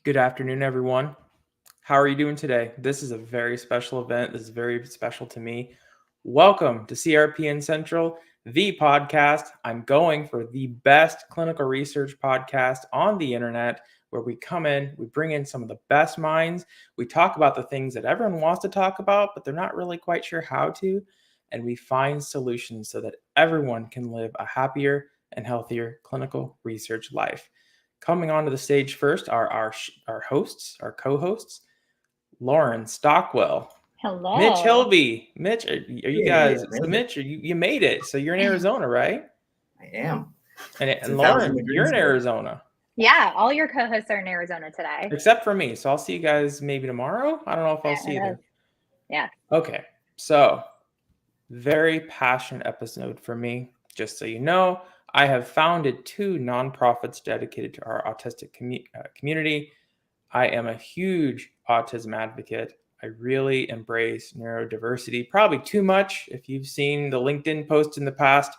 Good afternoon, everyone. How are you doing today? This is a very special event. This is very special to me. Welcome to CRPN Central, the podcast. I'm going for the best clinical research podcast on the internet, where we come in, we bring in some of the best minds, we talk about the things that everyone wants to talk about, but they're not really quite sure how to, and we find solutions so that everyone can live a happier and healthier clinical research life. Coming onto the stage first are our hosts, our co-hosts, Lauren Stockwell, Mitch Hello. Hilby. Mitch, are you guys? So Mitch, you made it. So you're in Arizona, right? I am. And Lauren, you're in Arizona. Yeah, all your co-hosts are in Arizona today. Except for me. So I'll see you guys maybe tomorrow. I don't know if I'll see you there. Yeah. Okay. So very passionate episode for me. Just so you know, I have founded 2 nonprofits dedicated to our autistic community. I am a huge autism advocate. I really embrace neurodiversity, probably too much. If you've seen the LinkedIn post in the past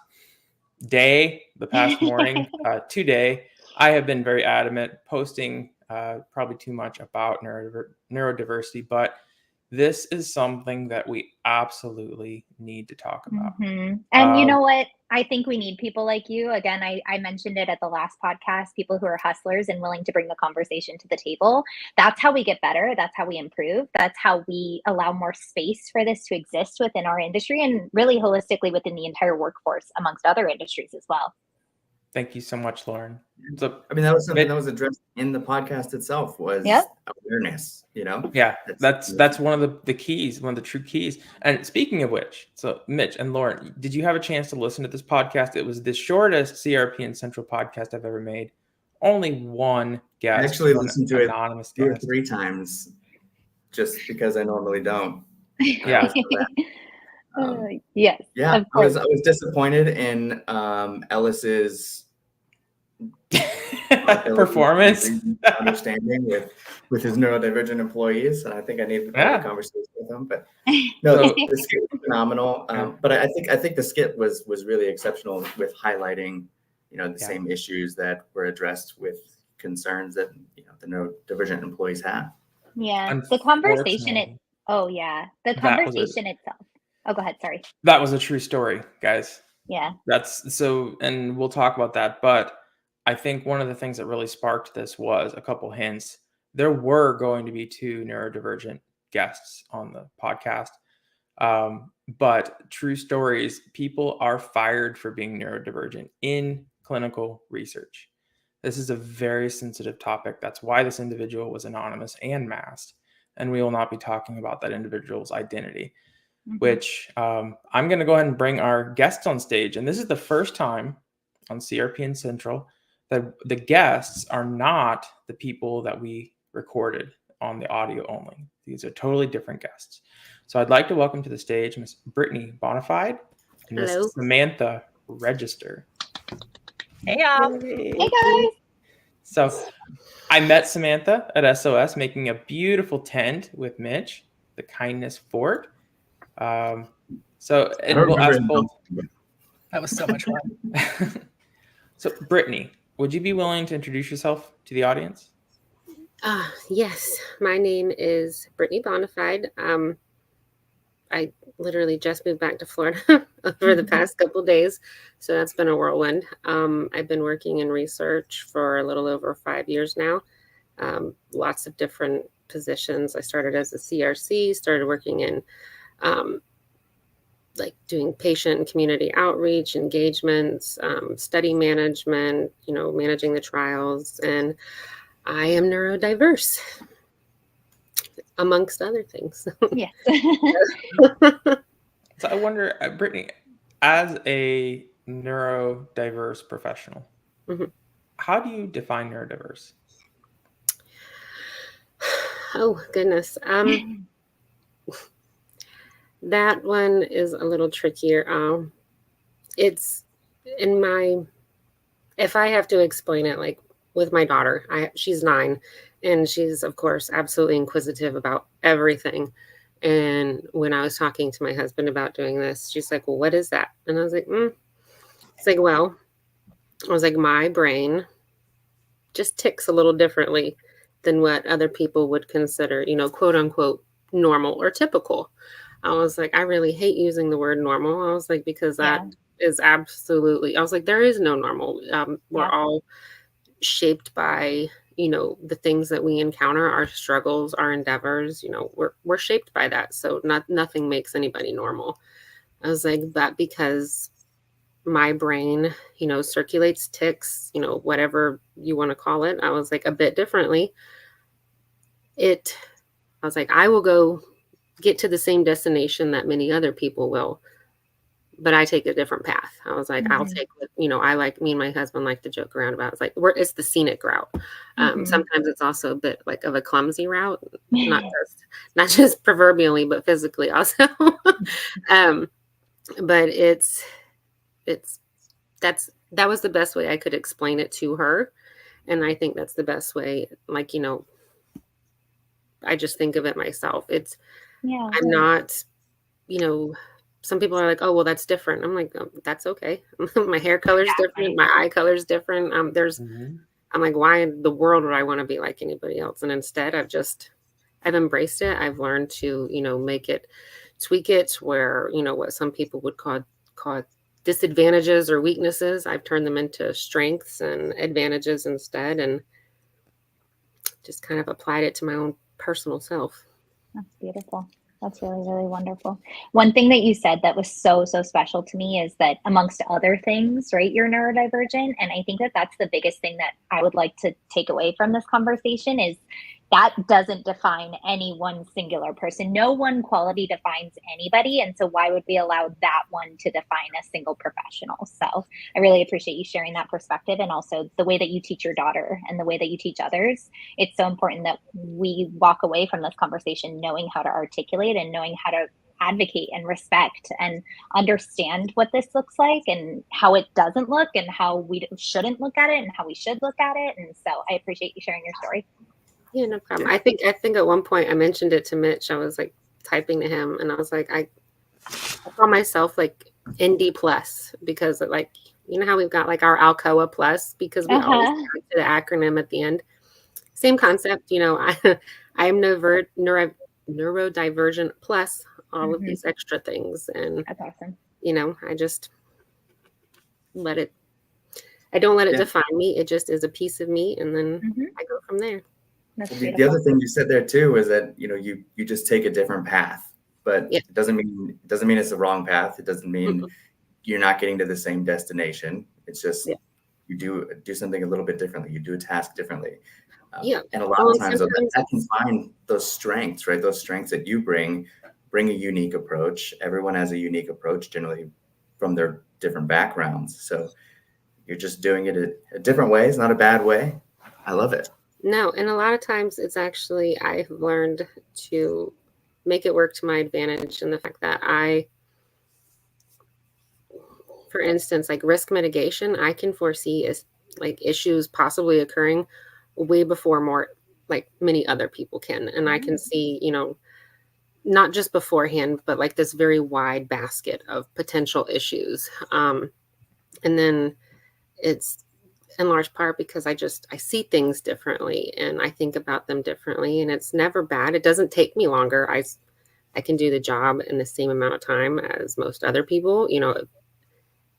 morning, today, I have been very adamant posting probably too much about neurodiversity, but this is something that we absolutely need to talk about. Mm-hmm. And you know what? I think we need people like you. Again, I mentioned it at the last podcast, people who are hustlers and willing to bring the conversation to the table. That's how we get better. That's how we improve. That's how we allow more space for this to exist within our industry and really holistically within the entire workforce amongst other industries as well. Thank you so much, Lauren. So, I mean, that was something that was addressed in the podcast itself, was awareness, you know? Yeah, that's one of the keys, one of the true keys. And speaking of which, so Mitch and Lauren, did you have a chance to listen to this podcast? It was the shortest CRPN Central podcast I've ever made. Only one guest. I actually listened to it 2 or 3 times just because I normally don't. Yeah. Yes. Yeah, I was disappointed in Ellis's performance understanding with his neurodivergent employees, and I think I need to have a conversation with him. But no, the skit was phenomenal. But I think the skit was really exceptional with highlighting, the same issues that were addressed with concerns that the neurodivergent employees have. Yeah, the conversation itself. Oh, go ahead. Sorry. That was a true story, guys. Yeah. That's so, and we'll talk about that. But I think one of the things that really sparked this was a couple hints. There were going to be 2 neurodivergent guests on the podcast. But true stories, people are fired for being neurodivergent in clinical research. This is a very sensitive topic. That's why this individual was anonymous and masked. And we will not be talking about that individual's identity. Which I'm going to go ahead and bring our guests on stage. And this is the first time on CRPN Central that the guests are not the people that we recorded on the audio only. These are totally different guests. So I'd like to welcome to the stage Miss Brittany Bonafide and Miss Samantha Register. Hey, y'all. Hey, guys. So I met Samantha at SOS making a beautiful tent with Mitch, the Kindness Fort. So we'll ask both. That was so much fun. So Brittany, would you be willing to introduce yourself to the audience? Yes, my name is Brittany Bonafide. I literally just moved back to Florida over the past couple of days, so that's been a whirlwind. I've been working in research for a little over 5 years now. Lots of different positions. I started as a CRC, started working in like doing patient and community outreach, engagements, study management, managing the trials. And I am neurodiverse, amongst other things. Yes. So I wonder, Brittany, as a neurodiverse professional, how do you define neurodiverse? Oh, goodness. That one is a little trickier. It's if I have to explain it, like with my daughter, she's 9 and she's of course absolutely inquisitive about everything. And when I was talking to my husband about doing this, she's like, well, what is that? And I was like, It's like, well, I was like, my brain just ticks a little differently than what other people would consider, quote unquote, normal or typical. I was like, I really hate using the word normal. I was like, because that is absolutely, I was like, there is no normal. We're all shaped by, the things that we encounter, our struggles, our endeavors, we're shaped by that. So nothing makes anybody normal. I was like, but because my brain, circulates, ticks, whatever you want to call it, I was like, a bit differently. I was like, I will go get to the same destination that many other people will, but I take a different path. I was like, I'll take what, me and my husband like to joke around about. It's like, it's the scenic route. Sometimes it's also a bit like of a clumsy route, not just proverbially, but physically also. But that was the best way I could explain it to her. And I think that's the best way, I just think of it myself. I'm not, some people are like, oh, well, that's different. I'm like, oh, that's okay. My hair color is different. My eye color is different. I'm like, why in the world would I want to be like anybody else? And instead I've embraced it. I've learned to, tweak it where, what some people would call disadvantages or weaknesses. I've turned them into strengths and advantages instead, and just kind of applied it to my own personal self. That's beautiful. That's really, really wonderful. One thing that you said that was so, so special to me is that amongst other things, right, you're neurodivergent. And I think that that's the biggest thing that I would like to take away from this conversation is that doesn't define any one singular person. No one quality defines anybody. And so why would we allow that one to define a single professional? So I really appreciate you sharing that perspective, and also the way that you teach your daughter and the way that you teach others. It's so important that we walk away from this conversation knowing how to articulate and knowing how to advocate and respect and understand what this looks like and how it doesn't look and how we shouldn't look at it and how we should look at it. And so I appreciate you sharing your story. Yeah, no problem. I think at one point I mentioned it to Mitch. I was like typing to him, and I was like, I call myself like ND plus, because like, how we've got like our Alcoa plus, because we always add to the acronym at the end. Same concept. I am neurodivergent plus all of these extra things. And that's awesome. I just I don't let it define me. It just is a piece of me. And then I go from there. The other thing you said there too is that you just take a different path, but it doesn't mean it's the wrong path. It doesn't mean you're not getting to the same destination. It's just you do something a little bit differently. You do a task differently. And a lot of times that can find those strengths, right? Those strengths that you bring a unique approach. Everyone has a unique approach generally from their different backgrounds. So you're just doing it a different way. It's not a bad way. I love it. No, and a lot of times it's actually, I've learned to make it work to my advantage, and the fact that for instance, like risk mitigation, I can foresee like issues possibly occurring way before many other people can. And I can see, not just beforehand, but like this very wide basket of potential issues. And then it's in large part because I see things differently and I think about them differently, and it's never bad. It doesn't take me longer. I can do the job in the same amount of time as most other people.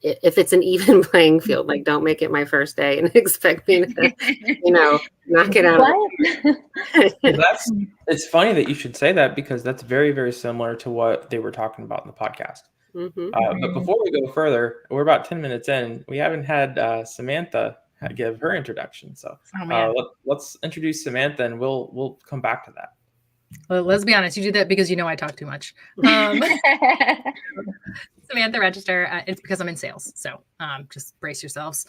If it's an even playing field, like don't make it my first day and expect me to, knock it out. It's funny that you should say that, because that's very, very similar to what they were talking about in the podcast. But before we go further, we're about 10 minutes in. We haven't had Samantha give her introduction. So let's introduce Samantha, and we'll come back to that. Well, let's be honest. You do that because I talk too much. Samantha Register. It's because I'm in sales. So just brace yourselves.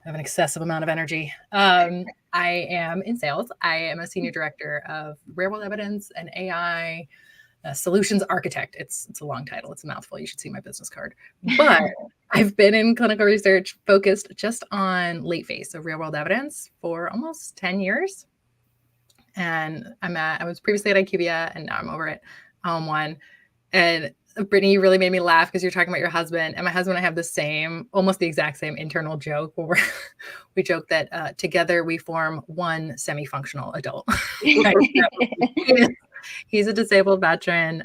I have an excessive amount of energy. I am in sales. I am a senior director of real world evidence and AI solutions architect. It's a long title. It's a mouthful. You should see my business card. But I've been in clinical research focused just on late phase, so real world evidence, for almost 10 years. And I was previously at IQVIA, and now I'm over at One. And Brittany, you really made me laugh because you're talking about your husband. And my husband and I have the same, almost the exact same internal joke where we joke that together we form one semi-functional adult. Right? So he's a disabled veteran.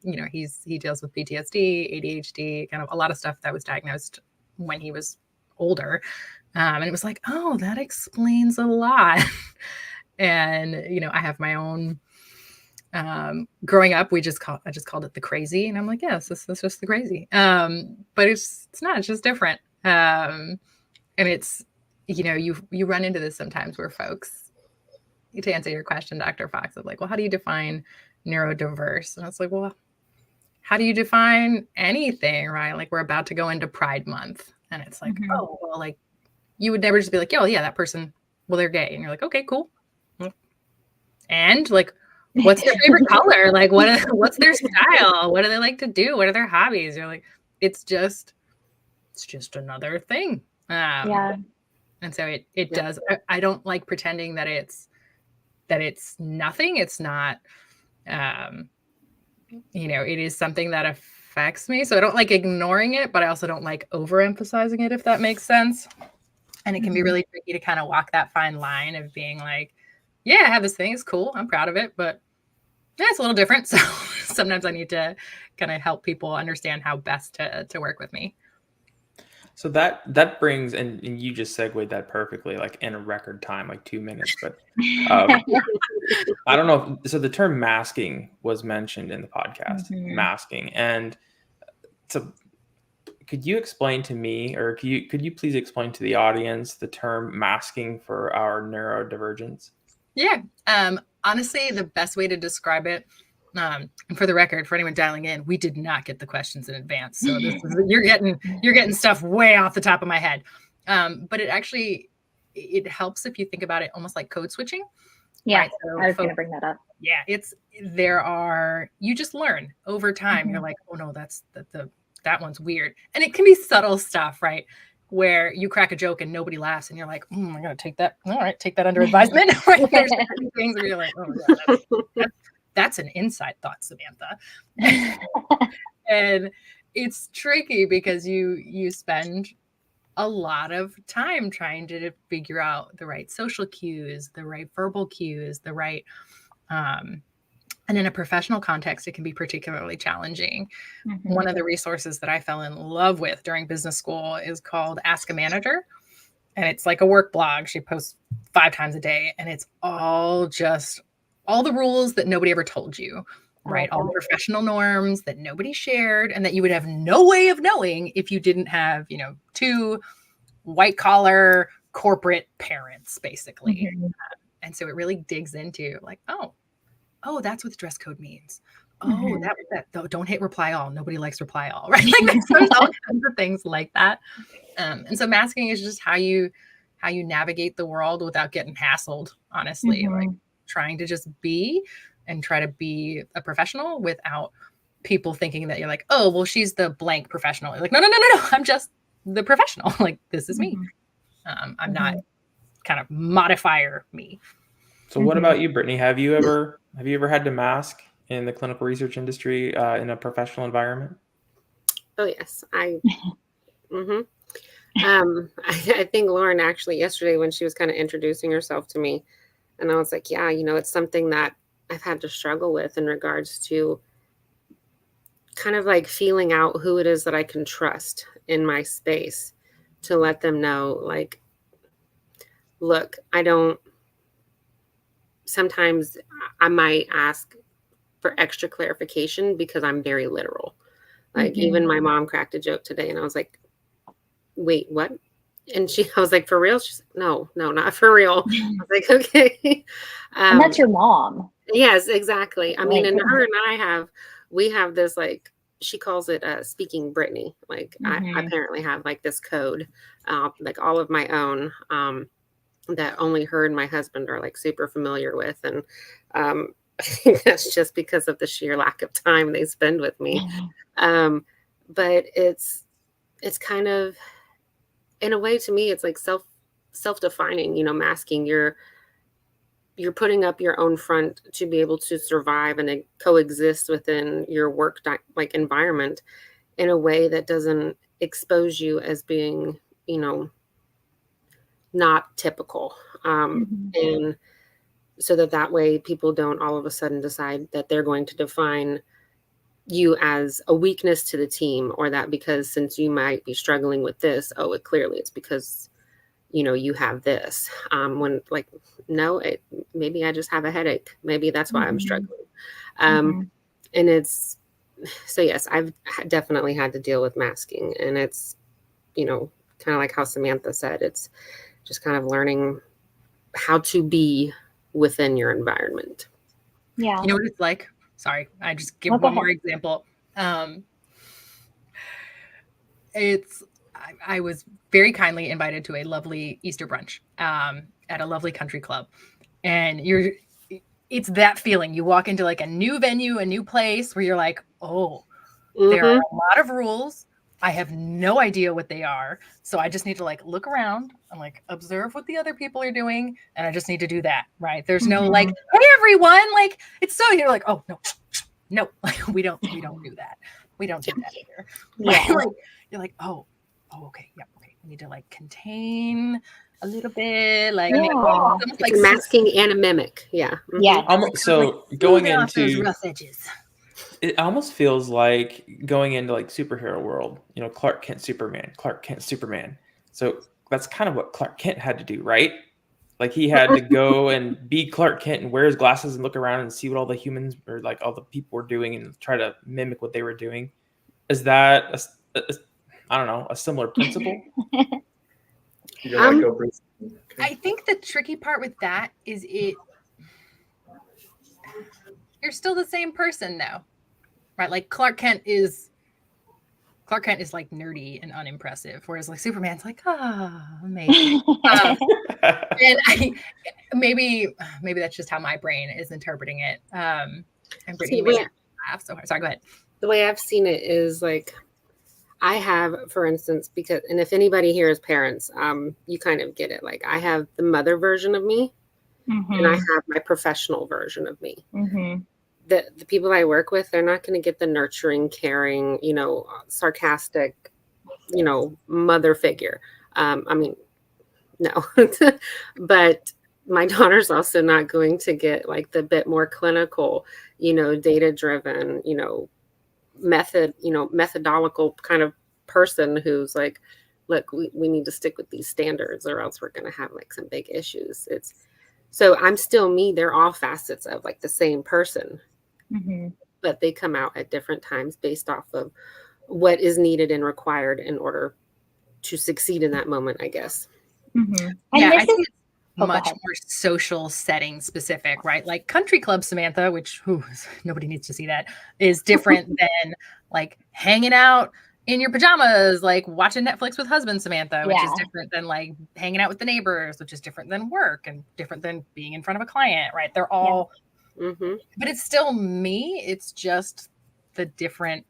He deals with PTSD, ADHD, kind of a lot of stuff that was diagnosed when he was older. And it was like, oh, that explains a lot. And, I have my own, growing up, I just called it the crazy. And I'm like, yes, this is just the crazy. But it's not, it's just different. And it's, you run into this sometimes where folks, to answer your question, Dr. Fox, of like, well, how do you define neurodiverse? And it's like, well, how do you define anything, right? Like, we're about to go into Pride Month. And it's like, oh, well, like, you would never just be like, oh, yeah, that person, well, they're gay. And you're like, okay, cool. And like, what's their favorite color? Like, what's their style? What do they like to do? What are their hobbies? You're like, it's just another thing. Yeah. And so it does. I don't like pretending that it's nothing. It's not, it is something that affects me. So I don't like ignoring it, but I also don't like overemphasizing it, if that makes sense. And it can be really tricky to kind of walk that fine line of being like, yeah, I have this thing. It's cool. I'm proud of it, but yeah, it's a little different. So sometimes I need to kind of help people understand how best to work with me. So that brings, and you just segued that perfectly, like in a record time, like 2 minutes. But I don't know. So the term masking was mentioned in the podcast, masking. And so could you explain to me, or could you please explain to the audience the term masking for our neurodivergents? Yeah. Honestly, the best way to describe it, and for the record, for anyone dialing in, we did not get the questions in advance. So you're getting stuff way off the top of my head. But it helps if you think about it almost like code switching. Yeah. Right? So I was going to bring that up. Yeah. You just learn over time. You're like, oh no, that one's weird. And it can be subtle stuff, right? Where you crack a joke and nobody laughs and you're like, I gotta take that. All right, take that under advisement. Right? There's things where you're like, oh yeah, that's an inside thought, Samantha. And it's tricky because you spend a lot of time trying to figure out the right social cues, the right verbal cues, the right and in a professional context, it can be particularly challenging. One of the resources that I fell in love with during business school is called Ask a Manager. And it's like a work blog. She posts 5 times a day. And it's all the rules that nobody ever told you, right? All the professional norms that nobody shared and that you would have no way of knowing if you didn't have, 2 white collar corporate parents, basically. And so it really digs into like, oh, that's what the dress code means. Oh, that don't hit reply all. Nobody likes reply all, right? Like there's all kinds of things like that. And so masking is just how you navigate the world without getting hassled, honestly. Like trying to just be and try to be a professional without people thinking that you're like, oh, well, she's the blank professional. You're like, no, I'm just the professional. Like this is me. I'm not kind of modifier me. So what about you, Brittany? Have you ever had to mask in the clinical research industry in a professional environment? Oh yes, I think Lauren actually yesterday when she was kind of introducing herself to me, and I was like, yeah, it's something that I've had to struggle with in regards to kind of like feeling out who it is that I can trust in my space to let them know, like, look, sometimes I might ask for extra clarification because I'm very literal. Like even my mom cracked a joke today and I was like, wait, what? And I was like, for real? She's like, no, not for real. I was like, okay. And that's your mom. Yes, exactly. I mean, and her and we have this, like, she calls it speaking Brittany. Like I apparently have like this code, like all of my own, that only her and my husband are like super familiar with. And I think that's just because of the sheer lack of time they spend with me. But it's kind of, in a way, to me, it's like self-defining, masking you're putting up your own front to be able to survive and coexist within your work like environment in a way that doesn't expose you as being, not typical. And so that way people don't all of a sudden decide that they're going to define you as a weakness to the team, or that because since you might be struggling with this, clearly it's because, you have this. When like, no, maybe I just have a headache. Maybe that's why I'm struggling. And it's, so yes, I've definitely had to deal with masking, and it's, kind of like how Samantha said, it's just kind of learning how to be within your environment. Yeah. You know what it's like? Sorry, I just give one more example. I was very kindly invited to a lovely Easter brunch at a lovely country club. And it's that feeling. You walk into like a new venue, a new place where you're like, oh, there are a lot of rules. I have no idea what they are. So I just need to like look around and like observe what the other people are doing. And I just need to do that. Right. There's no like, hey everyone, like it's so, you're like, oh no, like we don't do that. We don't do that here. Yeah. Right? Like, you're like, oh, okay. Yeah. Okay. We need to like contain a little bit. Like, it's like masking and a mimic. Yeah. Yeah. So going into those rough edges. It almost feels like going into like superhero world, Clark Kent, Superman. So that's kind of what Clark Kent had to do, right? Like he had to go and be Clark Kent and wear his glasses and look around and see what all the humans or like all the people were doing and try to mimic what they were doing. Is that, I don't know, a similar principle? I think the tricky part with that is you're still the same person now. Right, like Clark Kent is like nerdy and unimpressive, whereas like Superman's like, amazing. And maybe that's just how my brain is interpreting it. And Brittany laugh so hard. Sorry, go ahead. The way I've seen it is like, I have, for instance, and if anybody here is parents, you kind of get it. Like I have the mother version of me, and I have my professional version of me. The people I work with, they're not going to get the nurturing, caring, sarcastic, mother figure. I mean, no, but my daughter's also not going to get like the bit more clinical, data driven, methodological kind of person who's like, look, we need to stick with these standards or else we're going to have like some big issues. So I'm still me. They're all facets of like the same person. But they come out at different times based off of what is needed and required in order to succeed in that moment, I guess. Yeah, I think it's much more social setting specific, right? Like country club Samantha, which nobody needs to see that, is different than like hanging out in your pajamas, like watching Netflix with husband Samantha, which is different than like hanging out with the neighbors, which is different than work and different than being in front of a client, right? They're all but it's still me. It's just the different.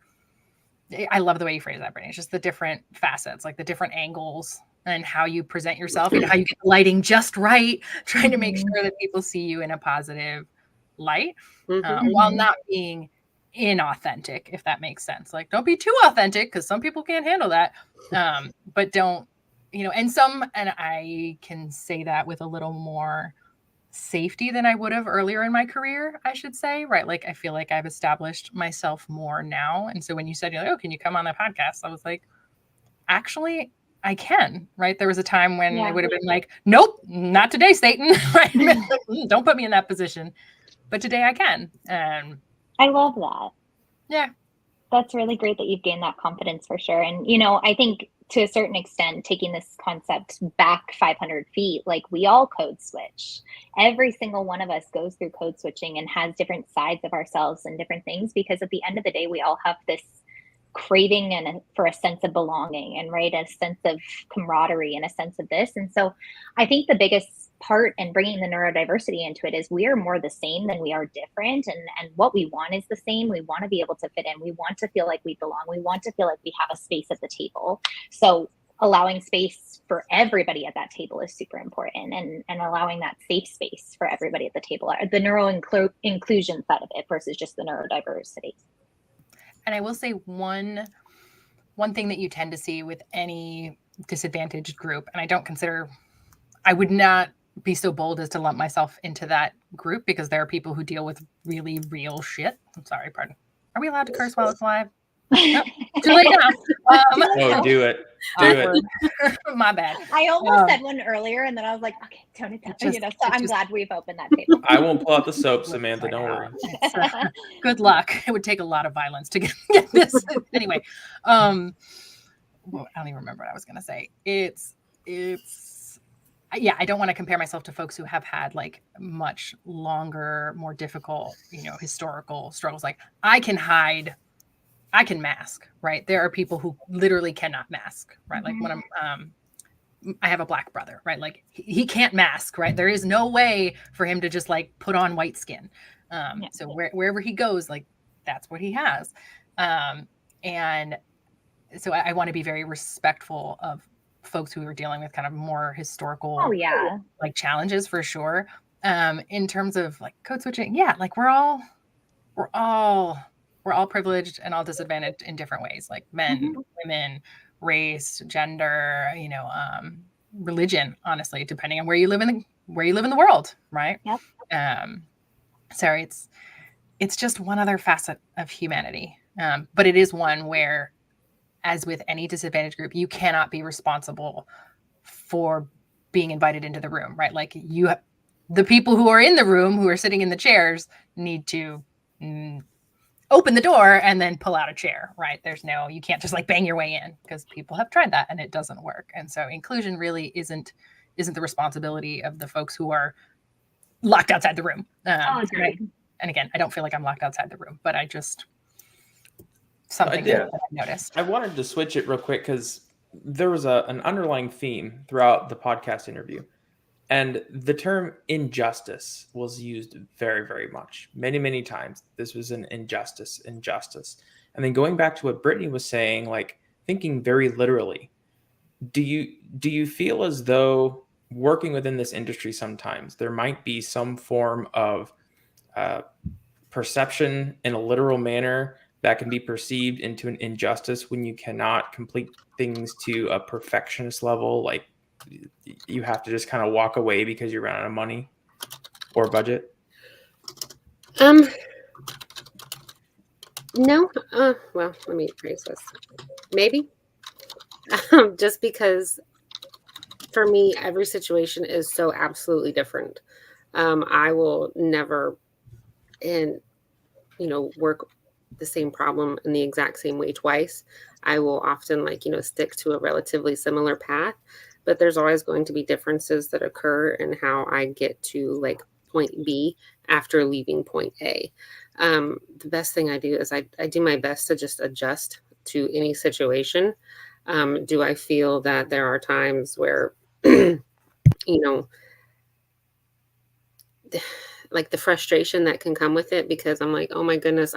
I love the way you phrase that, Brittany. It's just the different facets, like the different angles and how you present yourself and how you get the lighting just right, trying to make sure that people see you in a positive light while not being inauthentic, if that makes sense. Like, don't be too authentic because some people can't handle that. But don't, and I can say that with a little more safety than I would have earlier in my career, I should say, right? Like, I feel like I've established myself more now. And so when you said, you're like, oh, can you come on the podcast? I was like, actually, I can, right? There was a time when I would have been like, nope, not today, Satan. Right? Don't put me in that position. But today I can. I love that. Yeah. That's really great that you've gained that confidence for sure. And, I think to a certain extent, taking this concept back 500 feet, like we all code switch. Every single one of us goes through code switching and has different sides of ourselves and different things, because at the end of the day, we all have this craving for a sense of belonging and a sense of camaraderie and a sense of this. And so I think the biggest part in bringing the neurodiversity into it is we are more the same than we are different. And what we want is the same. We want to be able to fit in. We want to feel like we belong. We want to feel like we have a space at the table. So allowing space for everybody at that table is super important, and allowing that safe space for everybody at the table, the neuro inclusion side of it versus just the neurodiversity. And I will say one thing that you tend to see with any disadvantaged group, and I would not be so bold as to lump myself into that group, because there are people who deal with really real shit. I'm sorry, pardon. Are we allowed to curse while it's live? No, too late now. Oh, do it. Do it. My bad. I almost said one earlier, and then I was like, okay, tone it down. So I'm glad we've opened that table. I won't pull out the soap, Samantha. Don't worry. Good luck. It would take a lot of violence to get this. Anyway, well, I don't even remember what I was going to say. Yeah, I don't want to compare myself to folks who have had like much longer, more difficult, historical struggles. Like I can mask, right? There are people who literally cannot mask, right? Like when I have a Black brother, right? Like he can't mask, right? There is no way for him to just like put on white skin. So wherever he goes, like that's what he has. And so I want to be very respectful of folks who are dealing with kind of more historical like challenges, for sure. In terms of like code switching, like we're all privileged and all disadvantaged in different ways, like men, women, race, gender, religion, honestly, depending on where you live in the world, right? Yep. So it's just one other facet of humanity. But it is one where, as with any disadvantaged group, you cannot be responsible for being invited into the room, right? Like the people who are in the room, who are sitting in the chairs, need to open the door and then pull out a chair, right? You can't just like bang your way in, because people have tried that and it doesn't work. And so inclusion really isn't the responsibility of the folks who are locked outside the room. Right? And again, I don't feel like I'm locked outside the room, but I just something that I noticed. I wanted to switch it real quick because there was an underlying theme throughout the podcast interview. And the term injustice was used very, very much, many, many times. This was an injustice. And then going back to what Brittany was saying, like thinking very literally, do you feel as though working within this industry sometimes there might be some form of perception in a literal manner that can be perceived into an injustice when you cannot complete things to a perfectionist level, like you have to just kind of walk away because you run out of money or budget? No. Well, let me rephrase this. Maybe. Just because for me, every situation is so absolutely different. I will never work the same problem in the exact same way twice. I will often stick to a relatively similar path, but there's always going to be differences that occur in how I get to like point B after leaving point A. The best thing I do is I do my best to just adjust to any situation. Do I feel that there are times where, like the frustration that can come with it, because I'm like, oh my goodness,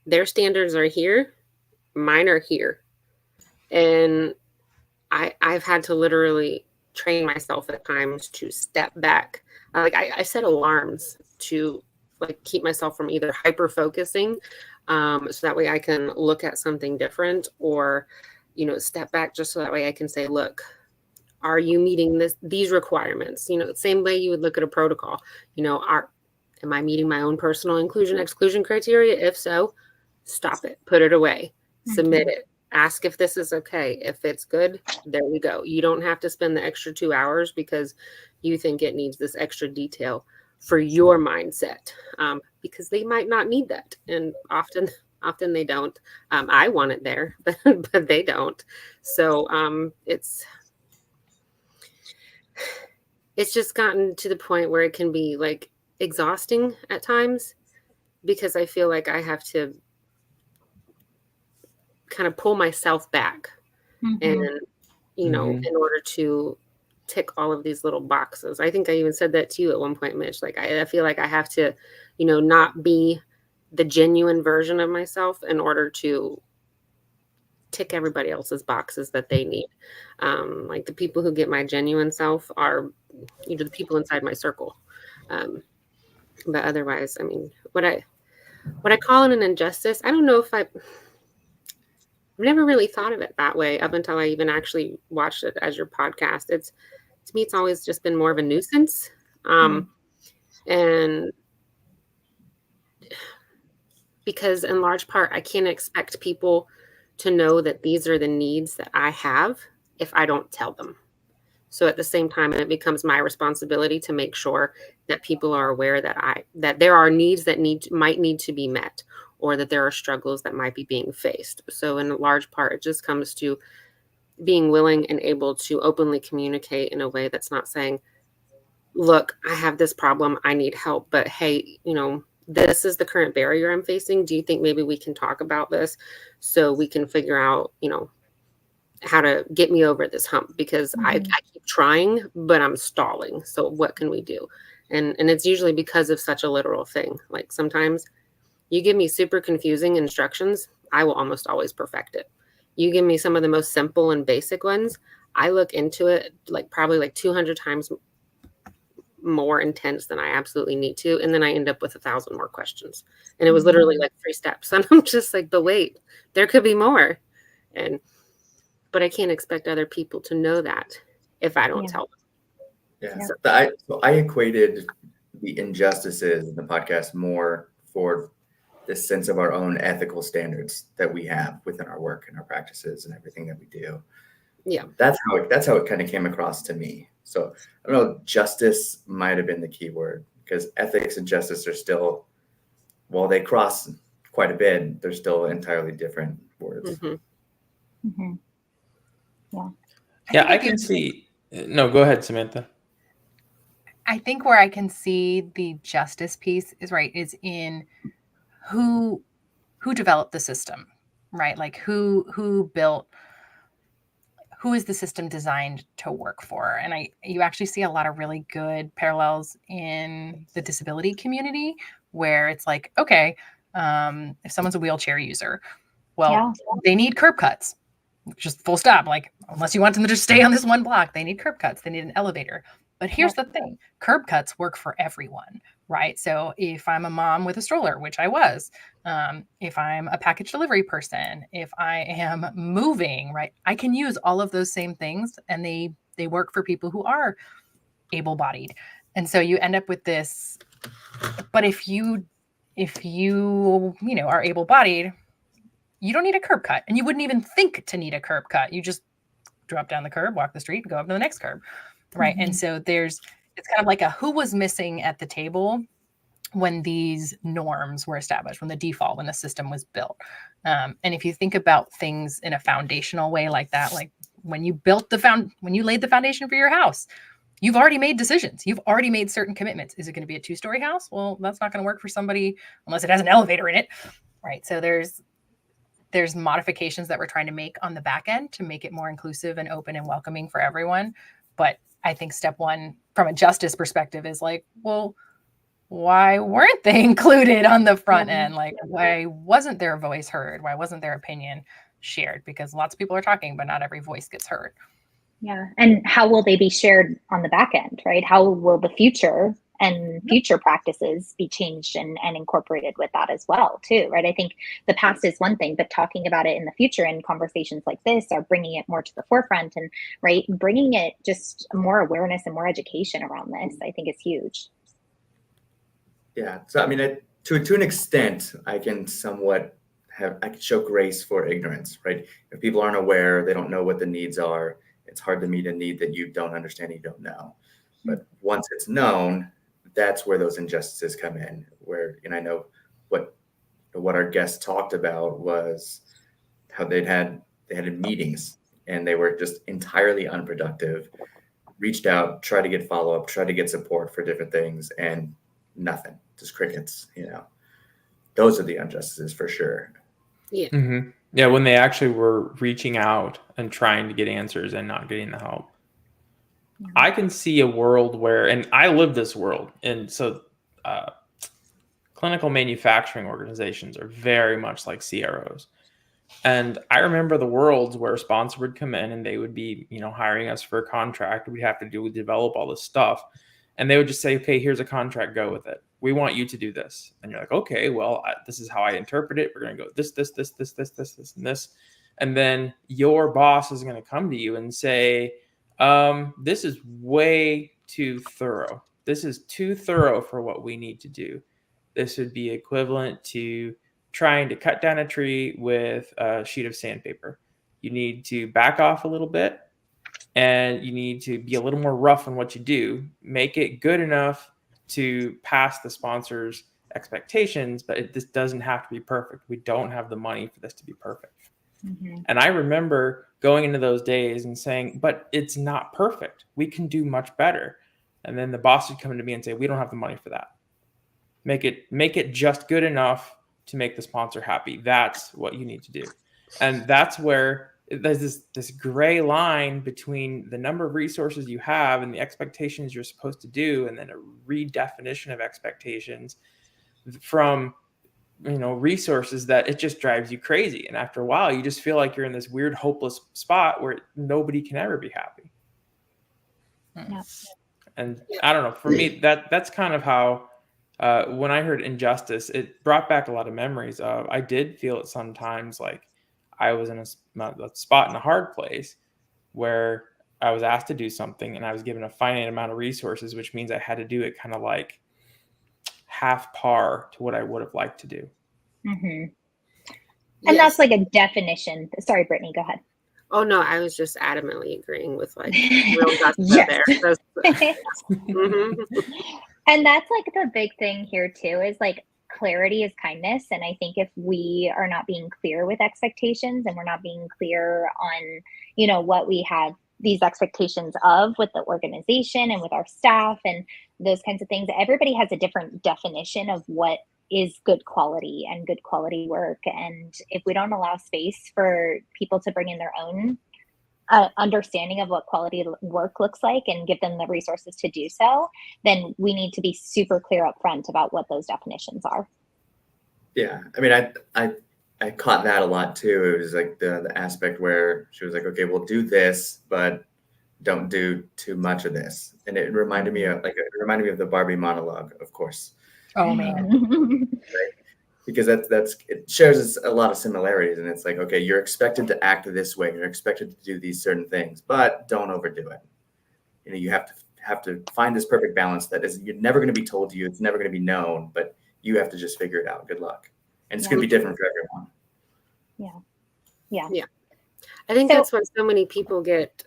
their standards are here, mine are here. And I've had to literally train myself at times to step back. I set alarms to like keep myself from either hyper focusing, so that way I can look at something different, or, step back just so that way I can say, look, are you meeting these requirements? Same way you would look at a protocol, am I meeting my own personal inclusion exclusion criteria? If so, stop it, put it away, submit it. Ask if this is okay. If it's good, there we go. You don't have to spend the extra 2 hours because you think it needs this extra detail for your mindset, because they might not need that. And often they don't. I want it there, but they don't. So it's just gotten to the point where it can be like exhausting at times, because I feel like I have to kind of pull myself back and in order to tick all of these little boxes. I think I even said that to you at one point, Mitch. Like I feel like I have to not be the genuine version of myself in order to tick everybody else's boxes that they need. Like the people who get my genuine self are, the people inside my circle. But otherwise, I mean, what I call it an injustice, I don't know if I've never really thought of it that way up until I even actually watched it as your podcast. To me, it's always just been more of a nuisance. And because in large part, I can't expect people to know that these are the needs that I have if I don't tell them. So at the same time, it becomes my responsibility to make sure that people are aware that there are needs that might need to be met, or that there are struggles that might be being faced. So in large part, it just comes to being willing and able to openly communicate in a way that's not saying, look, I have this problem, I need help, but hey, this is the current barrier I'm facing. Do you think maybe we can talk about this so we can figure out, how to get me over this hump? Because I keep trying, but I'm stalling. So what can we do? And it's usually because of such a literal thing. Like sometimes you give me super confusing instructions, I will almost always perfect it. You give me some of the most simple and basic ones, I look into it probably 200 times more intense than I absolutely need to. And then I end up with 1,000 more questions. And it was literally 3 steps. And I'm just like, but wait, there could be more. But I can't expect other people to know that if I don't tell them. Yeah. So I equated the injustices in the podcast more for this sense of our own ethical standards that we have within our work and our practices and everything that we do. Yeah. That's how it kind of came across to me. So I don't know, justice might have been the key word, because ethics and justice are still, while they cross quite a bit, they're still entirely different words. Yeah, I can see. No, go ahead, Samantha. I think where I can see the justice piece is in who developed the system, right? Like who is the system designed to work for? And you actually see a lot of really good parallels in the disability community, where it's like, okay, if someone's a wheelchair user, well, they need curb cuts, just full stop. Like, unless you want them to just stay on this one block, they need curb cuts, they need an elevator. But here's the thing, curb cuts work for everyone, right? So if I'm a mom with a stroller, which I was, if I'm a package delivery person, if I am moving, right, I can use all of those same things, and they work for people who are able-bodied. And so you end up with this, but if you are able-bodied, you don't need a curb cut, and you wouldn't even think to need a curb cut. You just drop down the curb, walk the street, and go up to the next curb. Right. And so it's kind of like who was missing at the table when these norms were established, when the system was built. And if you think about things in a foundational way like that, like when you laid the foundation for your house, you've already made decisions. You've already made certain commitments. Is it going to be a 2-story house? Well, that's not going to work for somebody unless it has an elevator in it. Right. So there's modifications that we're trying to make on the back end to make it more inclusive and open and welcoming for everyone. But I think step one from a justice perspective is like, well, why weren't they included on the front end? Like, why wasn't their voice heard? Why wasn't their opinion shared? Because lots of people are talking, but not every voice gets heard. Yeah. And how will they be shared on the back end, right? How will the future practices be changed and incorporated with that as well, too, right? I think the past is one thing, but talking about it in the future and conversations like this are bringing it more to the forefront, and right, bringing it just more awareness and more education around this, I think is huge. Yeah. So, I mean, to an extent, I can show grace for ignorance, right? If people aren't aware, they don't know what the needs are, it's hard to meet a need that you don't understand, you don't know. But once it's known, that's where those injustices come in, and I know what our guests talked about was how they had meetings and they were just entirely unproductive, reached out, tried to get follow-up, tried to get support for different things, and nothing, just crickets. Those are the injustices for sure. Yeah. Mm-hmm. Yeah. When they actually were reaching out and trying to get answers and not getting the help. I can see a world where, and I live this world, and so clinical manufacturing organizations are very much like CROs. And I remember the worlds where a sponsor would come in and they would be, hiring us for a contract. We'd have to develop all this stuff. And they would just say, okay, here's a contract, go with it. We want you to do this. And you're like, okay, well, this is how I interpret it. We're going to go this, and this. And then your boss is going to come to you and say, this is way too thorough. This is too thorough for what we need to do. This would be equivalent to trying to cut down a tree with a sheet of sandpaper. You need to back off a little bit, and you need to be a little more rough on what you do. Make it good enough to pass the sponsor's expectations, but this doesn't have to be perfect. We don't have the money for this to be perfect. Mm-hmm. And I remember going into those days and saying, but it's not perfect. We can do much better. And then the boss would come to me and say, we don't have the money for that. Make it just good enough to make the sponsor happy. That's what you need to do. And that's where there's this gray line between the number of resources you have and the expectations you're supposed to do, and then a redefinition of expectations from resources that it just drives you crazy. And after a while, you just feel like you're in this weird, hopeless spot where nobody can ever be happy. Yeah. And I don't know, for me, that's kind of how, when I heard injustice, it brought back a lot of memories of, I did feel it sometimes like I was in a spot in a hard place where I was asked to do something and I was given a finite amount of resources, which means I had to do it kind of like half par to what I would have liked to do. Mm-hmm. And that's like a definition. Sorry, Brittany, go ahead. Oh no, I was just adamantly agreeing with like real gusto there. Mm-hmm. And that's like the big thing here too, is like clarity is kindness. And I think if we are not being clear with expectations, and we're not being clear on, what we had these expectations of with the organization and with our staff and those kinds of things, everybody has a different definition of what is good quality and good quality work. And if we don't allow space for people to bring in their own understanding of what quality work looks like and give them the resources to do so, then we need to be super clear up front about what those definitions are. Yeah. I mean, I caught that a lot too. It was like the aspect where she was like, okay, we'll do this, but don't do too much of this. And it reminded me of the Barbie monologue, of course. Oh man. Right? Because it shares a lot of similarities. And it's like, okay, you're expected to act this way. You're expected to do these certain things, but don't overdo it. You have to find this perfect balance that is, you're never going to be told to you. It's never going to be known, but you have to just figure it out. Good luck. And it's going to be different for everyone. Yeah. I think that's what so many people get,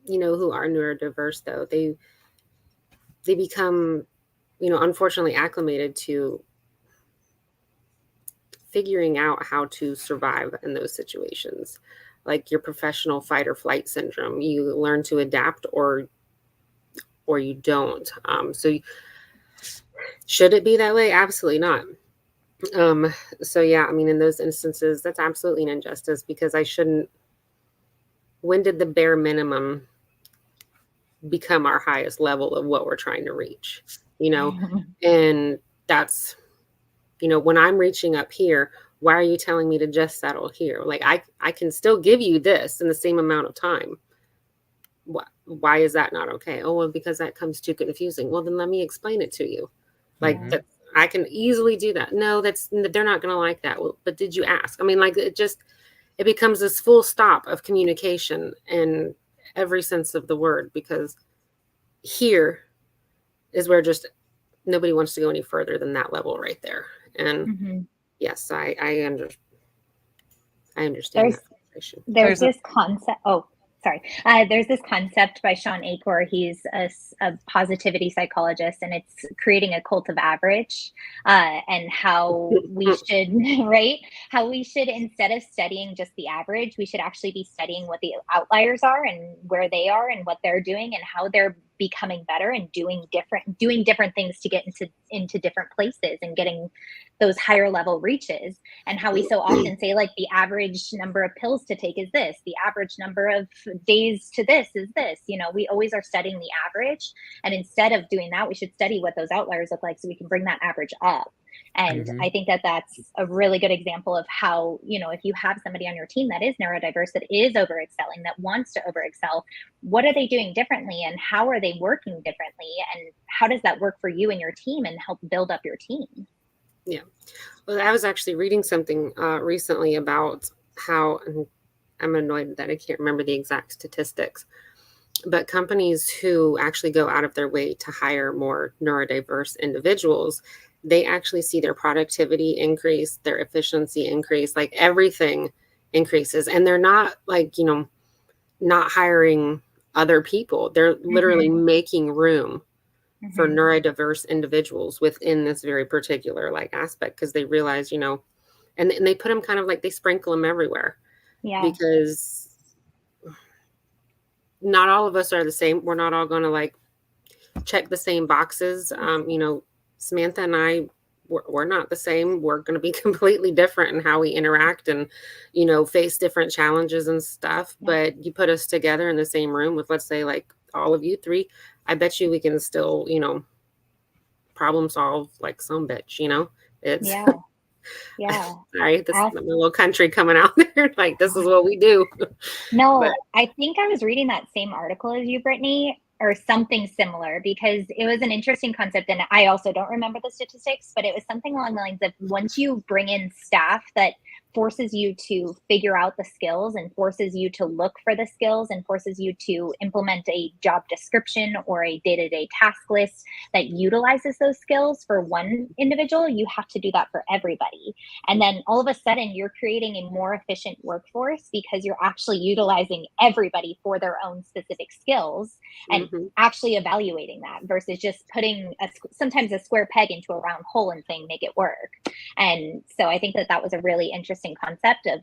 who are neurodiverse though. They become, unfortunately acclimated to figuring out how to survive in those situations. Like your professional fight or flight syndrome, you learn to adapt or you don't. So should it be that way? Absolutely not. So yeah, I mean, in those instances, that's absolutely an injustice, because when did the bare minimum become our highest level of what we're trying to reach, and that's, when I'm reaching up here, why are you telling me to just settle here? Like I can still give you this in the same amount of time. Why is that not okay? Oh, well, because that comes too confusing. Well, then let me explain it to you. Like I can easily do that. No, they're not going to like that. Well, but did you ask? I mean, like it becomes this full stop of communication in every sense of the word, because here is where just nobody wants to go any further than that level right there. And yes, I understand that situation. There's this concept. Oh, sorry. There's this concept by Sean Achor. He's a positivity psychologist, and it's creating a cult of average, and how we should, right? How we should, instead of studying just the average, we should actually be studying what the outliers are and where they are and what they're doing and how they're becoming better and doing different things to get into different places and getting those higher level reaches. And how we so often say, like, the average number of pills to take is this, the average number of days to this is this. We always are studying the average, and instead of doing that, we should study what those outliers look like so we can bring that average up. And I think that that's a really good example of how, if you have somebody on your team that is neurodiverse, that is overexcelling, that wants to overexcel, what are they doing differently and how are they working differently? And how does that work for you and your team and help build up your team? Yeah. Well, I was actually reading something recently about how, and I'm annoyed that I can't remember the exact statistics, but companies who actually go out of their way to hire more neurodiverse individuals, they actually see their productivity increase, their efficiency increase, like everything increases. And they're not like, not hiring other people. They're literally making room for neurodiverse individuals within this very particular aspect, because they realize, and they put them kind of like, they sprinkle them everywhere. Yeah. Because not all of us are the same. We're not all going to check the same boxes. Samantha and I, we're not the same. We're going to be completely different in how we interact and, face different challenges and stuff. Yeah. But you put us together in the same room with, let's say, all of you three, I bet you we can still, problem solve like some bitch, it's yeah. Sorry, this is a little country coming out there. This is what we do. No, but I think I was reading that same article as you, Brittany, or something similar, because it was an interesting concept. And I also don't remember the statistics, but it was something along the lines of, once you bring in staff that forces you to figure out the skills and forces you to look for the skills and forces you to implement a job description or a day-to-day task list that utilizes those skills for one individual, you have to do that for everybody. And then all of a sudden you're creating a more efficient workforce because you're actually utilizing everybody for their own specific skills and actually evaluating that versus just putting sometimes a square peg into a round hole and saying, make it work. And so I think that was a really interesting concept of,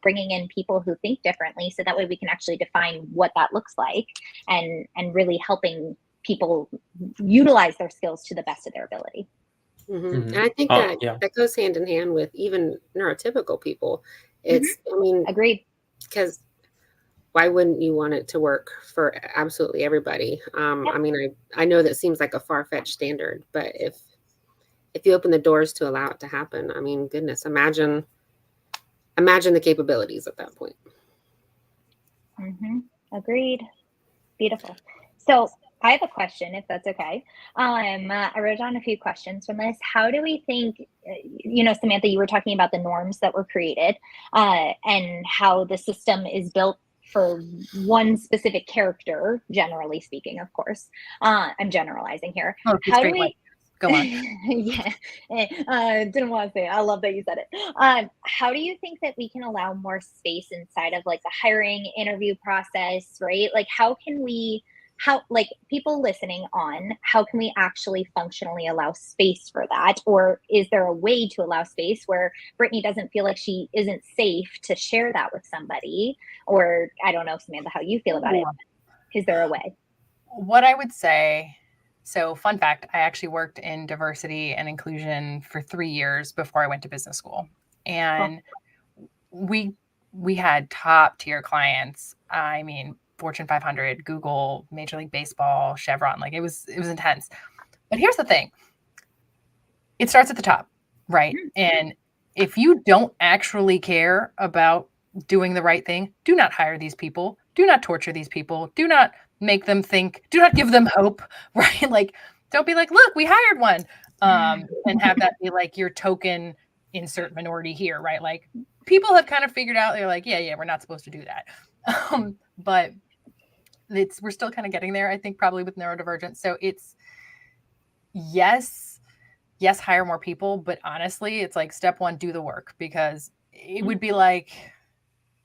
bringing in people who think differently, so that way we can actually define what that looks like and really helping people utilize their skills to the best of their ability. And I think that goes hand in hand with even neurotypical people. It's, agreed. Because why wouldn't you want it to work for absolutely everybody? I know that seems like a far-fetched standard, but if you open the doors to allow it to happen, goodness, imagine the capabilities at that point. Agreed. Beautiful. So I have a question, if that's okay. I wrote down a few questions from this. How do we think, Samantha, you were talking about the norms that were created and how the system is built for one specific character, generally speaking, of course. I'm generalizing here. How do we... Go on. Didn't want to say it. I love that you said it. How do you think that we can allow more space inside of the hiring interview process, right? How can we, people listening on, how can we actually functionally allow space for that? Or is there a way to allow space where Brittany doesn't feel like she isn't safe to share that with somebody? Or I don't know, Samantha, how you feel about it. Is there a way? What I would say... So fun fact, I actually worked in diversity and inclusion for 3 years before I went to business school. And we had top tier clients. Fortune 500, Google, Major League Baseball, Chevron, it was intense. But here's the thing. It starts at the top, right? And if you don't actually care about doing the right thing, do not hire these people. Do not torture these people. Do not make them think, do not give them hope, right? Don't be like, look, we hired one, and have that be your token insert minority here, right? People have kind of figured out, they're like, yeah, we're not supposed to do that. But we're still kind of getting there, I think, probably with neurodivergent. So it's, yes, hire more people, but honestly, it's step one, do the work, because it would be like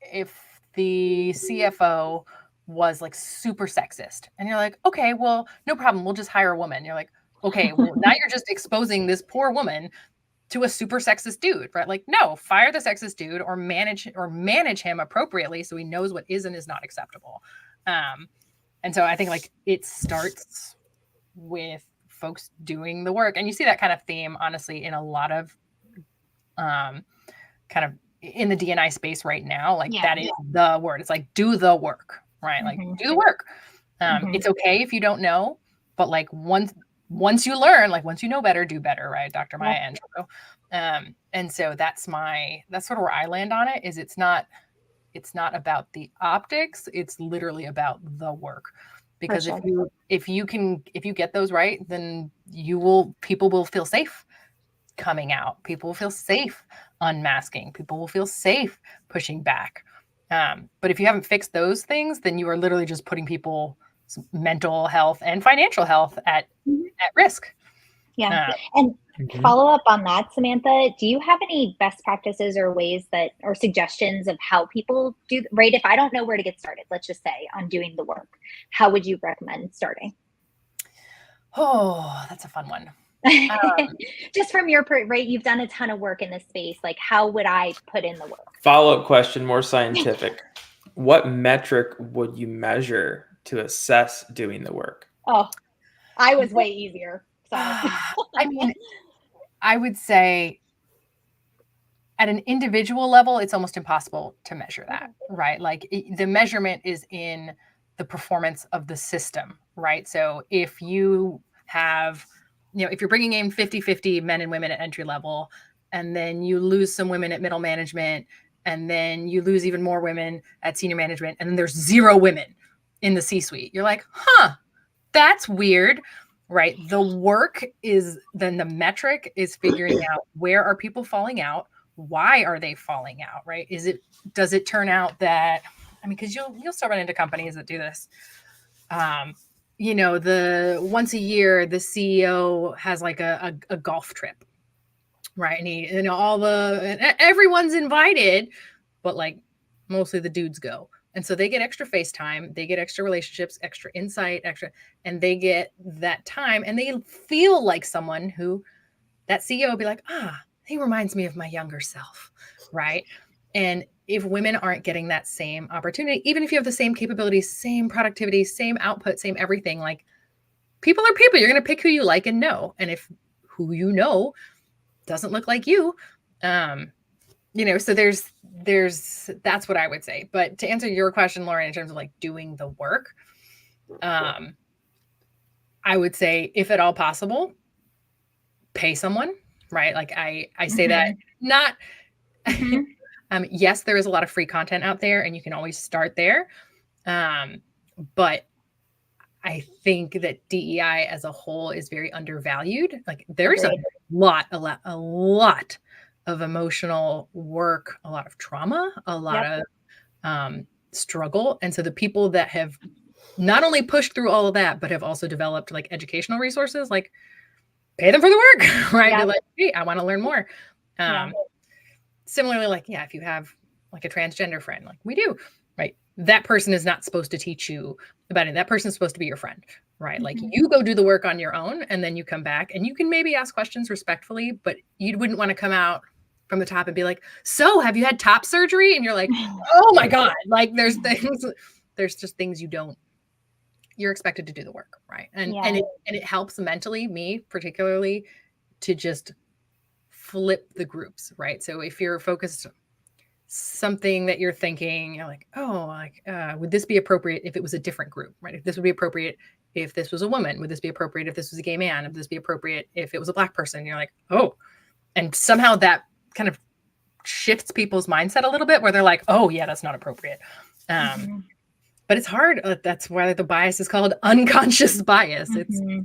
if the CFO was super sexist and you're like, okay, well, no problem, we'll just hire a woman. You're like, okay, well, now you're just exposing this poor woman to a super sexist dude, right? No, fire the sexist dude or manage him appropriately so he knows what is and is not acceptable. And so I think it starts with folks doing the work, and you see that kind of theme honestly in a lot of kind of in the D&I space right now. That is the word. It's do the work. Right. Do the work. It's okay if you don't know, but once once you learn, like once you know better, do better, right? Dr. Maya Angelou. And so that's sort of where I land on it, is it's not about the optics, it's literally about the work. Because sure. if you get those right, then people will feel safe coming out. People will feel safe unmasking. People will feel safe pushing back. But if you haven't fixed those things, then you are literally just putting people's mental health and financial health at risk. Yeah. And follow up on that, Samantha, do you have any best practices or ways or suggestions of how people do, right? If I don't know where to get started, let's just say on doing the work, how would you recommend starting? Oh, that's a fun one. Just from your, right, you've done a ton of work in this space. Like, how would I put in the work? Follow-up question, more scientific. What metric would you measure to assess doing the work? Oh, I was way easier. Sorry. I mean, I would say at an individual level, it's almost impossible to measure that, right? Like the measurement is in the performance of the system, right? So if you have, if you're bringing in 50-50 men and women at entry level, and then you lose some women at middle management, and then you lose even more women at senior management, and then there's 0 women in the C-suite, you're like, that's weird. Right. The work is then the metric is figuring out where are people falling out? Why are they falling out? Right. Does it turn out that, because you'll still run into companies that do this. The once a year, the CEO has like a golf trip. Right. And everyone's invited, but like mostly the dudes go. And so they get extra face time, they get extra relationships, extra insight, and they get that time, and they feel like someone who that CEO will be like, he reminds me of my younger self, right? And if women aren't getting that same opportunity, even if you have the same capabilities, same productivity, same output, same everything, like people are people, you're going to pick who you like and know. And if who you know doesn't look like you, so that's what I would say. But to answer your question, Lauren, in terms of like doing the work, I would say, if at all possible, pay someone, right? Like I say that not, yes, there is a lot of free content out there and you can always start there. But I think that DEI as a whole is very undervalued. Like there's a lot of emotional work, a lot of trauma, a lot of struggle. And so the people that have not only pushed through all of that, but have also developed like educational resources, like pay them for the work, right? Be like, hey, I want to learn more. Similarly, like, if you have like a transgender friend, like we do, right? That person is not supposed to teach you about it. That person is supposed to be your friend, right? Like you go do the work on your own and then you come back and you can maybe ask questions respectfully, but you wouldn't want to come out from the top and be like, so have you had top surgery? And you're like, oh my God, like there's just things you're expected to do the work. Right. And it helps mentally, me particularly, to just flip the groups. Right. So if you're focused something that you're thinking, you're like, would this be appropriate if it was a different group, right? If this would be appropriate if this was a woman, would this be appropriate if this was a gay man? Would this be appropriate if it was a Black person? You're like, and somehow that kind of shifts people's mindset a little bit where they're like, oh yeah, that's not appropriate. But it's hard. That's why the bias is called unconscious bias. It's hard.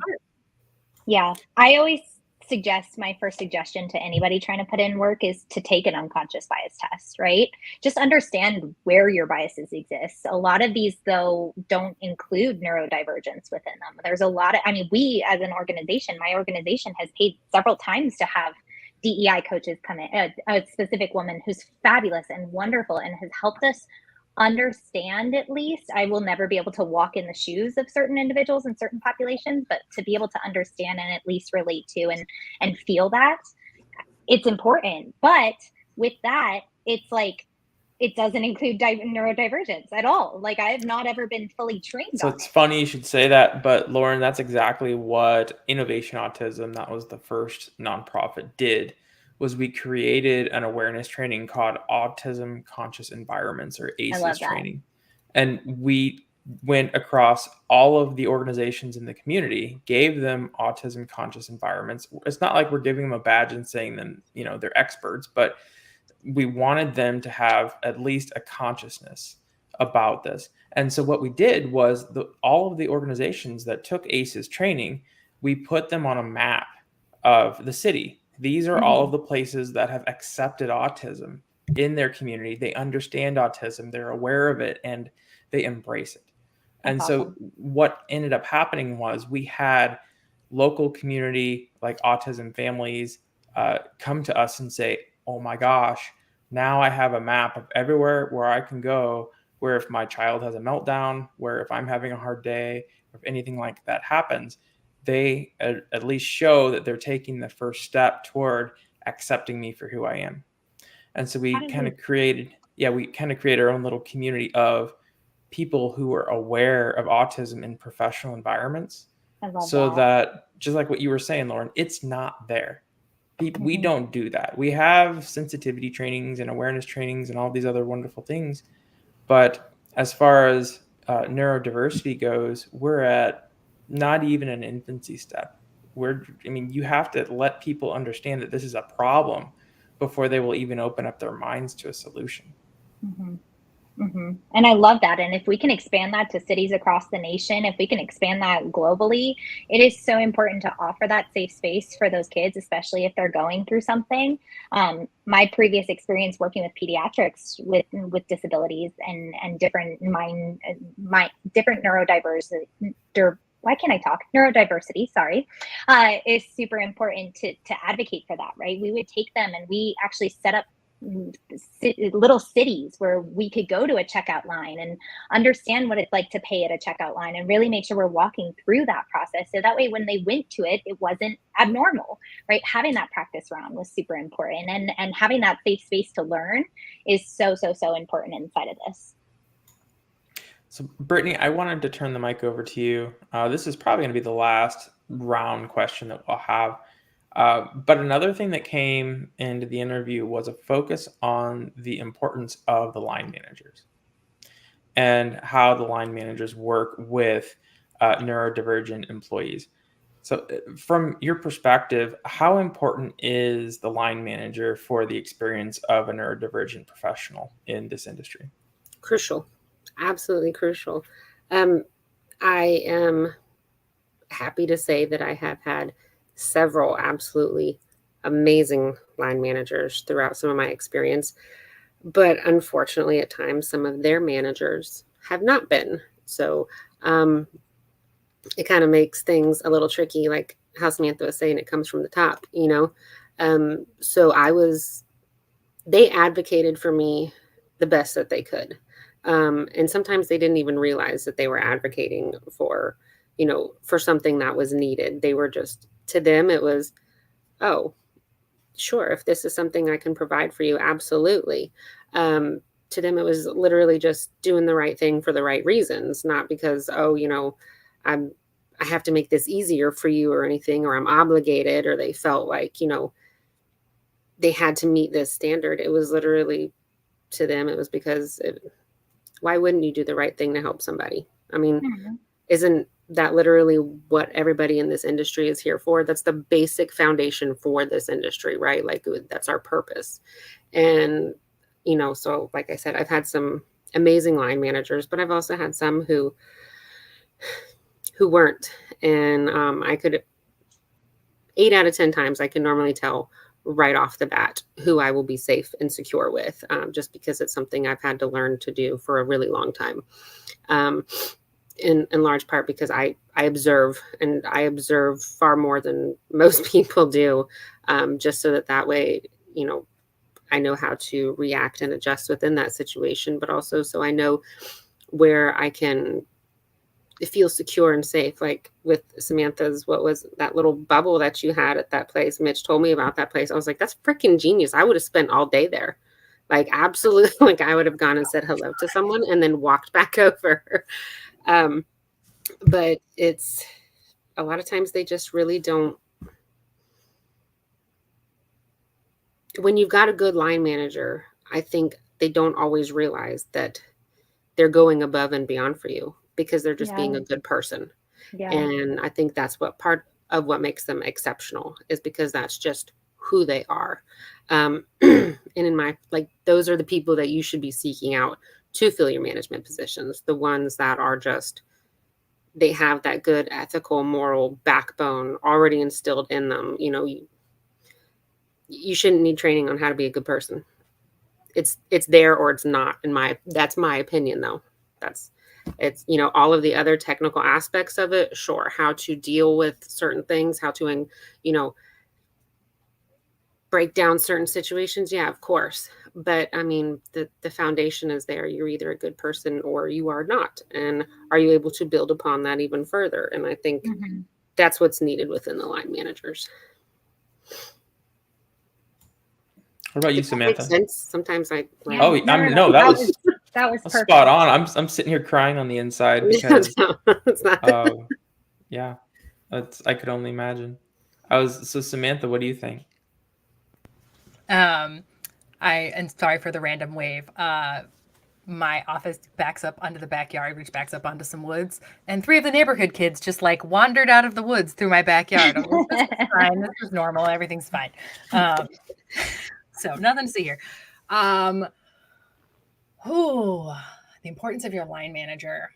Yeah. I always suggest, my first suggestion to anybody trying to put in work is to take an unconscious bias test, right? Just understand where your biases exist. A lot of these, though, don't include neurodivergence within them. There's a lot of, we as an organization, my organization has paid several times to have DEI coaches come in, a specific woman who's fabulous and wonderful and has helped us understand, at least. I will never be able to walk in the shoes of certain individuals in certain populations, but to be able to understand and at least relate to and feel that, it's important. But with that, it's like, it doesn't include neurodivergence at all. Like I have not ever been fully trained on it's funny you should say that, but Lauren, that's exactly what Innovation Autism, that was the first nonprofit, did. Was we created an awareness training called Autism Conscious Environments, or ACEs training. And we went across all of the organizations in the community, gave them autism conscious environments. It's not like we're giving them a badge and saying them, they're experts, but we wanted them to have at least a consciousness about this. And so what we did was all of the organizations that took ACEs training, we put them on a map of the city. These are all of the places that have accepted autism in their community. They understand autism, they're aware of it, and they embrace it. And That's so awesome. what ended up happening was we had local community, like autism families, come to us and say, oh my gosh, now I have a map of everywhere where I can go, where if my child has a meltdown, where if I'm having a hard day, or if anything like that happens, they at least show that they're taking the first step toward accepting me for who I am. And so we kind of created our own little community of people who are aware of autism in professional environments. So that just like what you were saying, Lauren, it's not there. We don't do that. We have sensitivity trainings and awareness trainings and all these other wonderful things. But as far as neurodiversity goes, we're at not even an infancy step. You have to let people understand that this is a problem before they will even open up their minds to a solution. And I love that. And if we can expand that to cities across the nation, if we can expand that globally, it is so important to offer that safe space for those kids, especially if they're going through something. My previous experience working with pediatrics with disabilities and different different neurodiversity, sorry, is super important to advocate for that, right? We would take them and we actually set up little cities where we could go to a checkout line and understand what it's like to pay at a checkout line and really make sure we're walking through that process. So that way, when they went to it, it wasn't abnormal, right? Having that practice round was super important, and having that safe space to learn is so important inside of this. So Brittany, I wanted to turn the mic over to you. This is probably going to be the last round question that we'll have. But another thing that came into the interview was a focus on the importance of the line managers and how the line managers work with neurodivergent employees. So from your perspective, how important is the line manager for the experience of a neurodivergent professional in this industry? Crucial. Absolutely crucial. I am happy to say that I have had several absolutely amazing line managers throughout some of my experience. But unfortunately, at times, some of their managers have not been. So it kind of makes things a little tricky, like how Samantha was saying, it comes from the top, So they advocated for me the best that they could. And sometimes they didn't even realize that they were advocating for something that was needed. They were just, to them, it was, oh, sure, if this is something I can provide for you, absolutely. To them, it was literally just doing the right thing for the right reasons, not because, I have to make this easier for you or anything, or I'm obligated, or they felt like, they had to meet this standard. It was literally, to them, it was because why wouldn't you do the right thing to help somebody? I mean, isn't that literally what everybody in this industry is here for? That's the basic foundation for this industry, right? Like, that's our purpose. And, so like I said, I've had some amazing line managers, but I've also had some who weren't. And I could, 8 out of 10 times, I can normally tell right off the bat who I will be safe and secure with, just because it's something I've had to learn to do for a really long time. In large part because I observe, and I observe far more than most people do, just so that way, I know how to react and adjust within that situation, but also so I know where I can feel secure and safe. Like with Samantha's, what was that little bubble that you had at that place? Mitch told me about that place. I was like, that's freaking genius. I would have spent all day there. Like, absolutely. Like, I would have gone and said hello to someone and then walked back over. But it's a lot of times they just really don't. When you've got a good line manager, I think they don't always realize that they're going above and beyond for you. because they're just being a good person. Yeah. And I think that's what part of what makes them exceptional is because that's just who they are. And in my, like, those are the people that you should be seeking out to fill your management positions. The ones that are just, they have that good ethical, moral backbone already instilled in them. You know, you shouldn't need training on how to be a good person. It's there or it's not. That's my opinion though. It's, you know, all of the other technical aspects of it, sure. How to deal with certain things, how to, you know, break down certain situations. Yeah, of course. But I mean, the foundation is there. You're either a good person or you are not. And are you able to build upon that even further? And I think that's what's needed within the line managers. What about you, Samantha? Makes sense. Sometimes I. Oh, no, that was perfect. spot on. I'm sitting here crying on the inside because, it's not. yeah, I could only imagine. So Samantha, what do you think? And sorry for the random wave. My office backs up onto the backyard, which backs up onto some woods, and 3 of the neighborhood kids just like wandered out of the woods through my backyard. I'm like, this is fine. This is normal. Everything's fine. So nothing to see here. The importance of your line manager.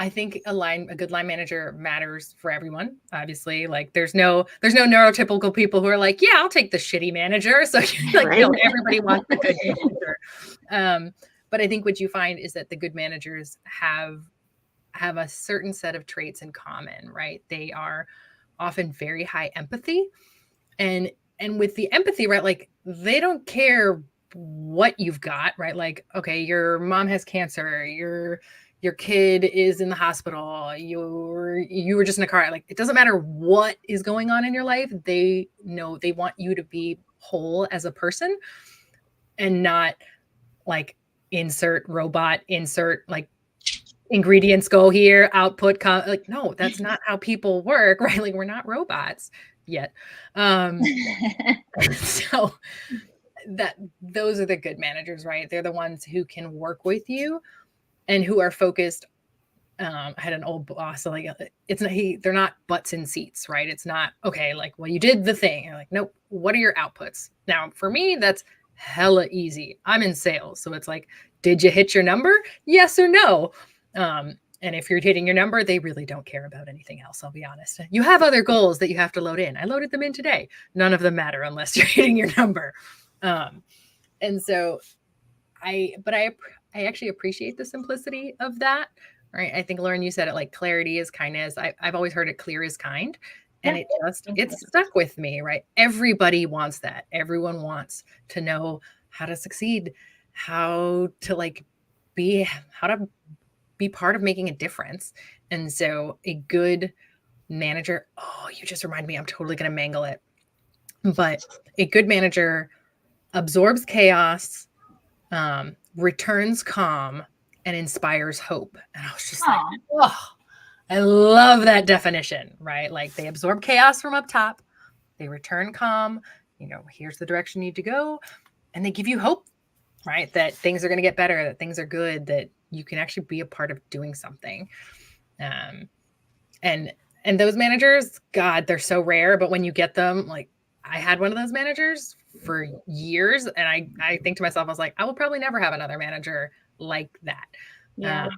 I think a good line manager matters for everyone. Obviously, like there's no neurotypical people who are like, yeah, I'll take the shitty manager. So like, no, everybody wants a good manager. But I think what you find is that the good managers have a certain set of traits in common, right? They are often very high empathy, and with the empathy, right? Like they don't care what you've got, right? Like, okay, your mom has cancer, your kid is in the hospital, you were just in a car. Like, it doesn't matter what is going on in your life. They know they want you to be whole as a person and not like insert robot, insert like ingredients go here, output come. Like, no, that's not how people work, right? Like, we're not robots yet. So those are the good managers, right? They're the ones who can work with you and who are focused. I had an old boss, so like they're not butts in seats, right? It's not, okay, like, well, you did the thing. You're like, nope, what are your outputs? Now, for me, that's hella easy. I'm in sales. So it's like, did you hit your number? Yes or no? And if you're hitting your number, they really don't care about anything else. I'll be honest. You have other goals that you have to load in. I loaded them in today. None of them matter unless you're hitting your number. And so I actually appreciate the simplicity of that. Right. I think, Lauren, you said it, like clarity is kindness. I've always heard it, clear is kind. And it's stuck with me, right? Everybody wants that. Everyone wants to know how to succeed, how to be part of making a difference. And so a good manager, you just reminded me, I'm totally going to mangle it. But a good manager absorbs chaos, returns calm, and inspires hope. And I was just like, I love that definition, right? Like they absorb chaos from up top, they return calm, here's the direction you need to go, and they give you hope, right? That things are going to get better, that things are good, that you can actually be a part of doing something. And those managers, God, they're so rare, but when you get them, like I had one of those managers for years, and I think to myself, I was like, I will probably never have another manager like that. Yeah.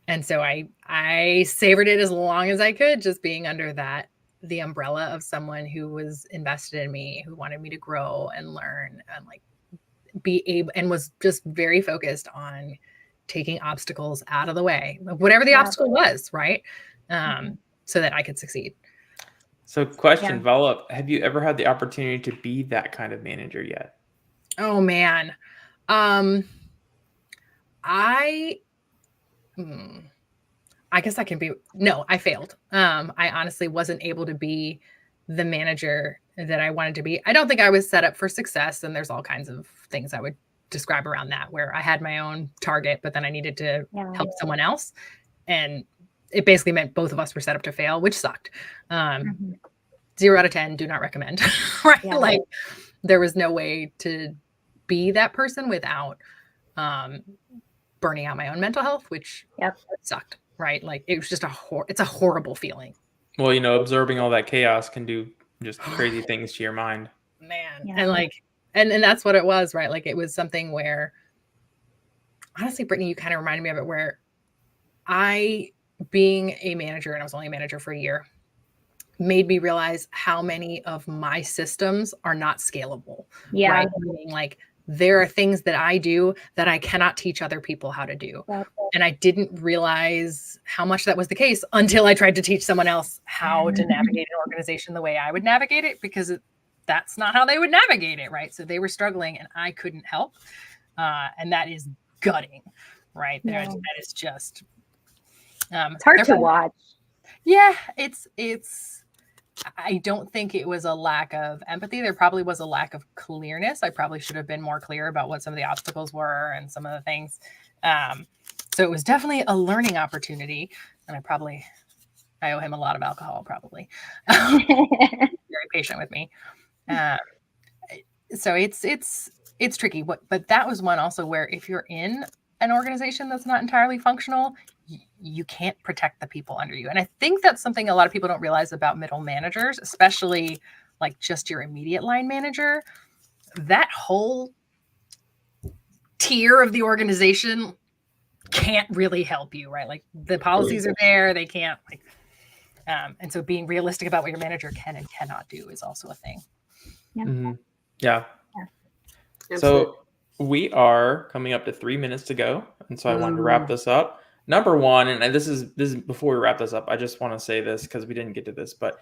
And so I savored it as long as I could, just being under the umbrella of someone who was invested in me, who wanted me to grow and learn and like be able, and was just very focused on taking obstacles out of the way, whatever the obstacle was, right? So that I could succeed. So question, Vala, have you ever had the opportunity to be that kind of manager yet? Oh man. I guess I can be, no, I failed. I honestly wasn't able to be the manager that I wanted to be. I don't think I was set up for success. And there's all kinds of things I would describe around that, where I had my own target, but then I needed to help someone else. And it basically meant both of us were set up to fail, which sucked. 0 out of 10, do not recommend, right? Yeah. Like there was no way to be that person without burning out my own mental health, which sucked, right? Like it was just it's a horrible feeling. Well, absorbing all that chaos can do just crazy things to your mind. Man. Yeah. And like, and that's what it was, right? Like it was something where, honestly, Brittany, you kind of reminded me of it, where being a manager, and I was only a manager for a year, made me realize how many of my systems are not scalable. Yeah. Right? Meaning, like, there are things that I do that I cannot teach other people how to do. And I didn't realize how much that was the case until I tried to teach someone else how to navigate an organization the way I would navigate it, because that's not how they would navigate it, right? So they were struggling and I couldn't help. And that is gutting, right? That is just... it's hard to watch. Yeah, I don't think it was a lack of empathy. There probably was a lack of clearness. I probably should have been more clear about what some of the obstacles were and some of the things. So it was definitely a learning opportunity. And I owe him a lot of alcohol, probably. Very patient with me. So it's tricky. But that was one also where if you're in an organization that's not entirely functional, you can't protect the people under you. And I think that's something a lot of people don't realize about middle managers, especially like just your immediate line manager. That whole tier of the organization can't really help you, right? Like the policies are there, they can't and so being realistic about what your manager can and cannot do is also a thing. Yeah. Mm-hmm. Yeah. Absolutely. So we are coming up to 3 minutes to go. And so I wanted to wrap this up. Number one, and this is before we wrap this up, I just want to say this because we didn't get to this, but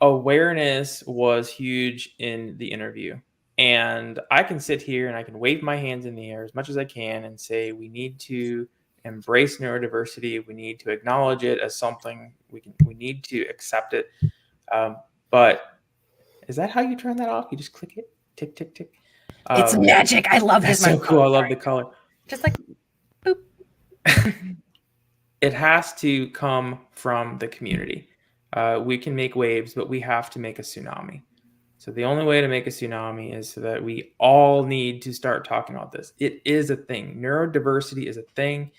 awareness was huge in the interview. And I can sit here and I can wave my hands in the air as much as I can and say we need to embrace neurodiversity. We need to acknowledge it as something we need to accept it. But is that how you turn that off? You just click it, tick, tick, tick. It's magic. I love this. That's so cool. I love the color. Just like boop. It has to come from the community. We can make waves, but we have to make a tsunami. So the only way to make a tsunami is so that we all need to start talking about this. It is a thing. Neurodiversity is a thing.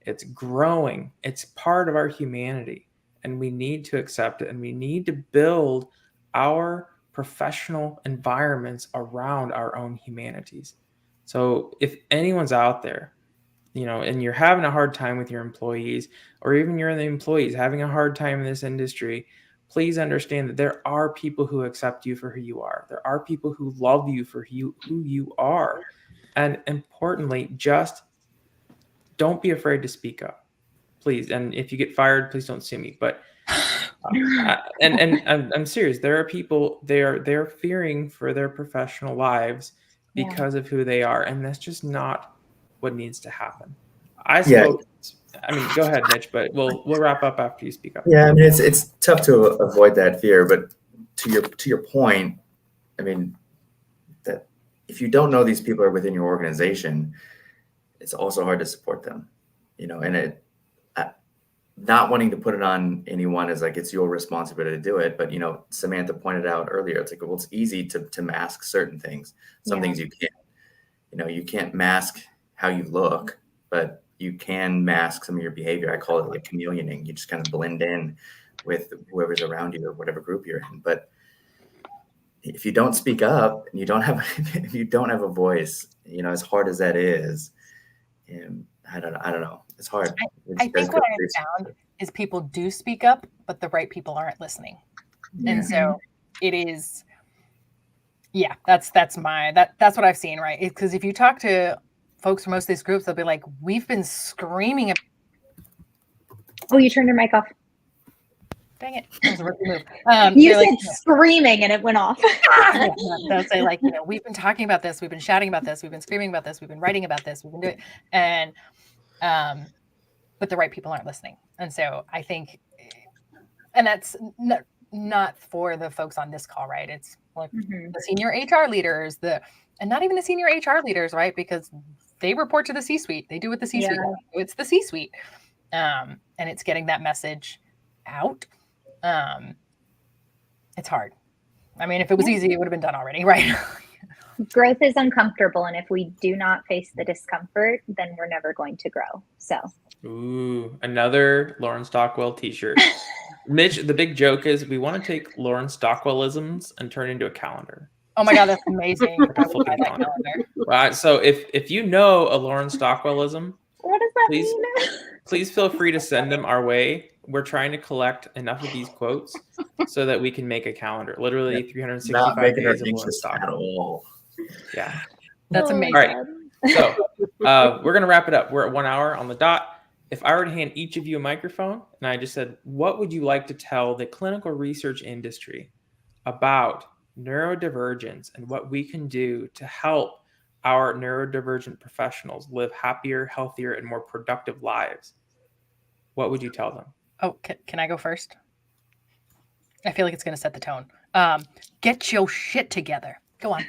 It's growing. It's part of our humanity, and we need to accept it. And we need to build our professional environments around our own humanities. So if anyone's out there, and you're having a hard time with your employees, or even you're the employees having a hard time in this industry, please understand that there are people who accept you for who you are. There are people who love you for who you are. And importantly, just don't be afraid to speak up, please. And if you get fired, please don't sue me. But and I'm serious. There are people, they're fearing for their professional lives because of who they are. And that's just not what needs to happen. I mean, go ahead, Mitch, but we'll wrap up after you speak up. Yeah, I mean, it's tough to avoid that fear, but to your point, I mean, that if you don't know these people are within your organization, it's also hard to support them, and not wanting to put it on anyone is like, it's your responsibility to do it. But, Samantha pointed out earlier, it's like, well, it's easy to mask certain things. Some things you can't, you can't mask how you look, but you can mask some of your behavior. I call it like chameleoning. You just kind of blend in with whoever's around you or whatever group you're in. But if you don't speak up and you don't have a voice, as hard as that is, I don't know. It's hard. I think what I've found is people do speak up, but the right people aren't listening. Yeah. And so it is, that's what I've seen, right? Because if you talk to folks from most of these groups, they'll be like, we've been screaming. Oh, you turned your mic off. Dang it. That was a rookie move. You said screaming and it went off. They'll say like, we've been talking about this. We've been shouting about this. We've been screaming about this. We've been writing about this. We've been doing it. And, but the right people aren't listening. And so I think, and that's not for the folks on this call, right? It's like the senior HR leaders, and not even the senior HR leaders, right? Because they report to the C-suite. They do what the C-suite does. So it's the C-suite. And it's getting that message out. It's hard. I mean, if it was easy, it would have been done already, right? Growth is uncomfortable, and if we do not face the discomfort, then we're never going to grow. So, ooh, another Lauren Stockwell t-shirt. Mitch, the big joke is we want to take Lauren Stockwellisms and turn it into a calendar. Oh my God, that's amazing. I would buy that Calendar. calendar. Right. So if you know a Lauren Stockwellism, what does that Please. mean? please feel free to send them our way. We're trying to collect enough of these quotes so that we can make a calendar. Literally 365 Not making her days of Lauren anxious at Stockwell. all. Yeah. That's Oh my amazing. All right. God. So we're going to wrap it up. We're at 1 hour on the dot. If I were to hand each of you a microphone and I just said, what would you like to tell the clinical research industry about neurodivergence and what we can do to help our neurodivergent professionals live happier, healthier, and more productive lives, what would you tell them? Oh, can I go first? I feel like it's going to set the tone. Get your shit together. Go on.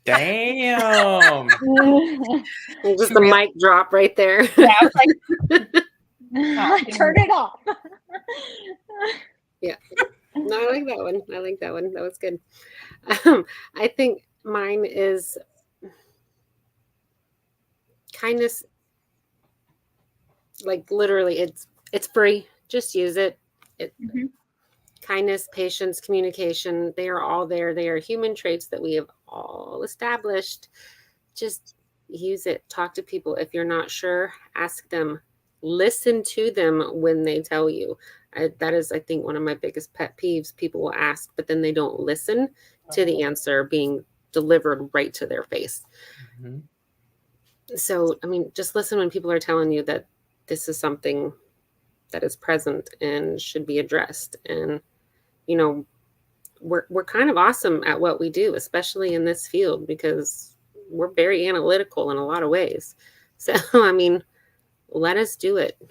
Damn. Just the mic drop right there. Yeah, I was like, Turn it off. No, I like that one. I like that one. That was good. I think mine is kindness. Like literally, it's free. Just use it. Mhm. Kindness, patience, communication, they are all there. They are human traits that we have all established. Just use it. Talk to people. If you're not sure, ask them. Listen to them when they tell you. That is, I think, one of my biggest pet peeves. People will ask, but then they don't listen to the answer being delivered right to their face. Mm-hmm. So, I mean, just listen when people are telling you that this is something that is present and should be addressed. And, you know, we're kind of awesome at what we do, especially in this field, because we're very analytical in a lot of ways. So, I mean, let us do it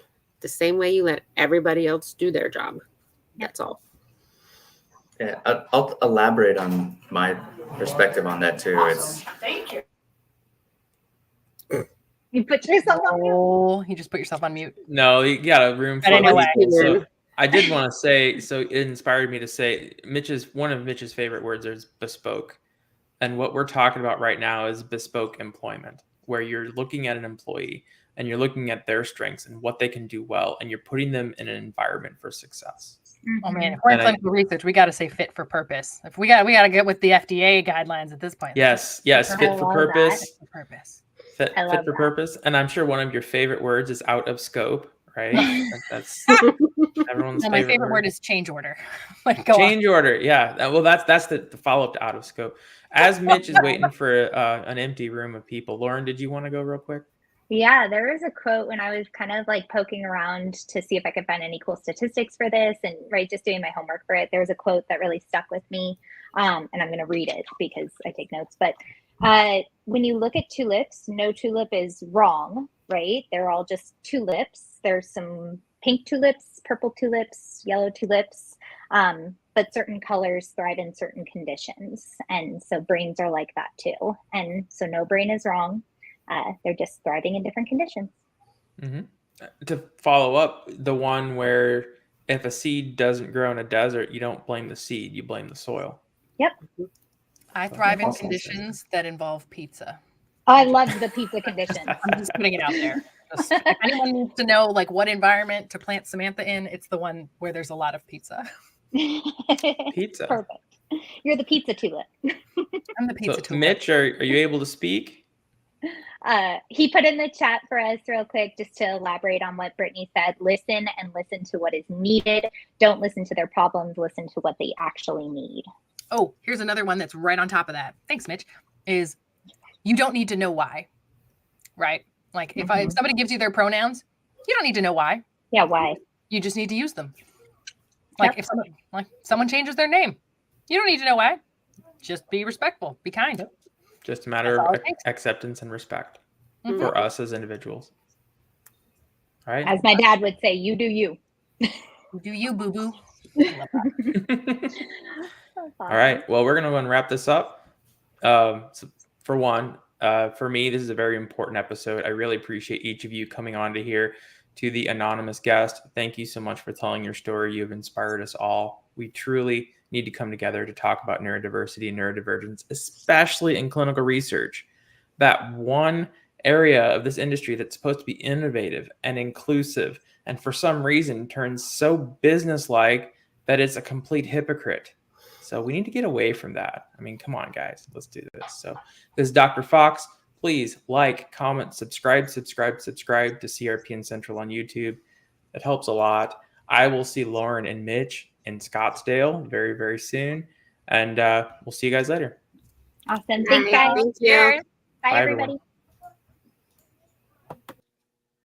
the same way you let everybody else do their job. That's all. Yeah, I'll elaborate on my perspective on that too. It's thank you. You put yourself on mute. Oh, you just put yourself on mute. No, you got a room full I didn't know of people. why. So I did want to say, so it inspired me to say one of Mitch's favorite words is bespoke. And what we're talking about right now is bespoke employment, where you're looking at an employee and you're looking at their strengths and what they can do well, and you're putting them in an environment for success. Oh man, if we're in clinical research, we got to say fit for purpose. If we got to get with the FDA guidelines at this point. Yes, I fit for love purpose. that. Fit for purpose. Fit I love for that. purpose. And I'm sure one of your favorite words is out of scope, right? That's everyone's No, my favorite word is change order. Like, go change order. Yeah. Well, that's the follow-up to out of scope. As Mitch is waiting for an empty room of people, Lauren, did you want to go real quick? Yeah, there was a quote when I was kind of like poking around to see if I could find any cool statistics for this and just doing my homework for it. There was a quote that really stuck with me, and I'm going to read it because I take notes. But when you look at tulips, no tulip is wrong, right? They're all just tulips. There's some pink tulips, purple tulips, yellow tulips, but certain colors thrive in certain conditions. And so brains are like that too. And so no brain is wrong. They're just thriving in different conditions. Mm-hmm. To follow up, the one where if a seed doesn't grow in a desert, you don't blame the seed, you blame the soil. Yep. I thrive in conditions that involve pizza. I love the pizza conditions. I'm just putting it out there. If anyone needs to know like what environment to plant Samantha in, it's the one where there's a lot of pizza. Pizza. Perfect. You're the pizza tulip. I'm the pizza tulip. Mitch, are you able to speak? He put in the chat for us real quick just to elaborate on what Brittany said. Listen and listen to what is needed. Don't listen to their problems. Listen to what they actually need. Oh, here's another one that's right on top of that. Thanks, Mitch. Is you don't need to know why, right? Like if somebody gives you their pronouns, you don't need to know why. Yeah, why? You just need to use them. Like if someone changes their name, you don't need to know why. Just be respectful. Be kind. Just a matter of acceptance and respect for us as individuals. All right. As my dad would say, you do you. Do you, boo-boo. All right. Well, we're going to go and wrap this up. So for one, for me, this is a very important episode. I really appreciate each of you coming on to here. To the anonymous guest, thank you so much for telling your story. You've inspired us all. We truly need to come together to talk about neurodiversity and neurodivergence, especially in clinical research. That one area of this industry that's supposed to be innovative and inclusive, and for some reason turns so business-like that it's a complete hypocrite. So we need to get away from that. I mean, come on, guys, let's do this. So this is Dr. Fox. Please like, comment, subscribe to CRPN Central on YouTube. It helps a lot. I will see Lauren and Mitch in Scottsdale very, very soon. And we'll see you guys later. Awesome. Thanks, guys. Thank you. Bye, Bye, everybody. everyone.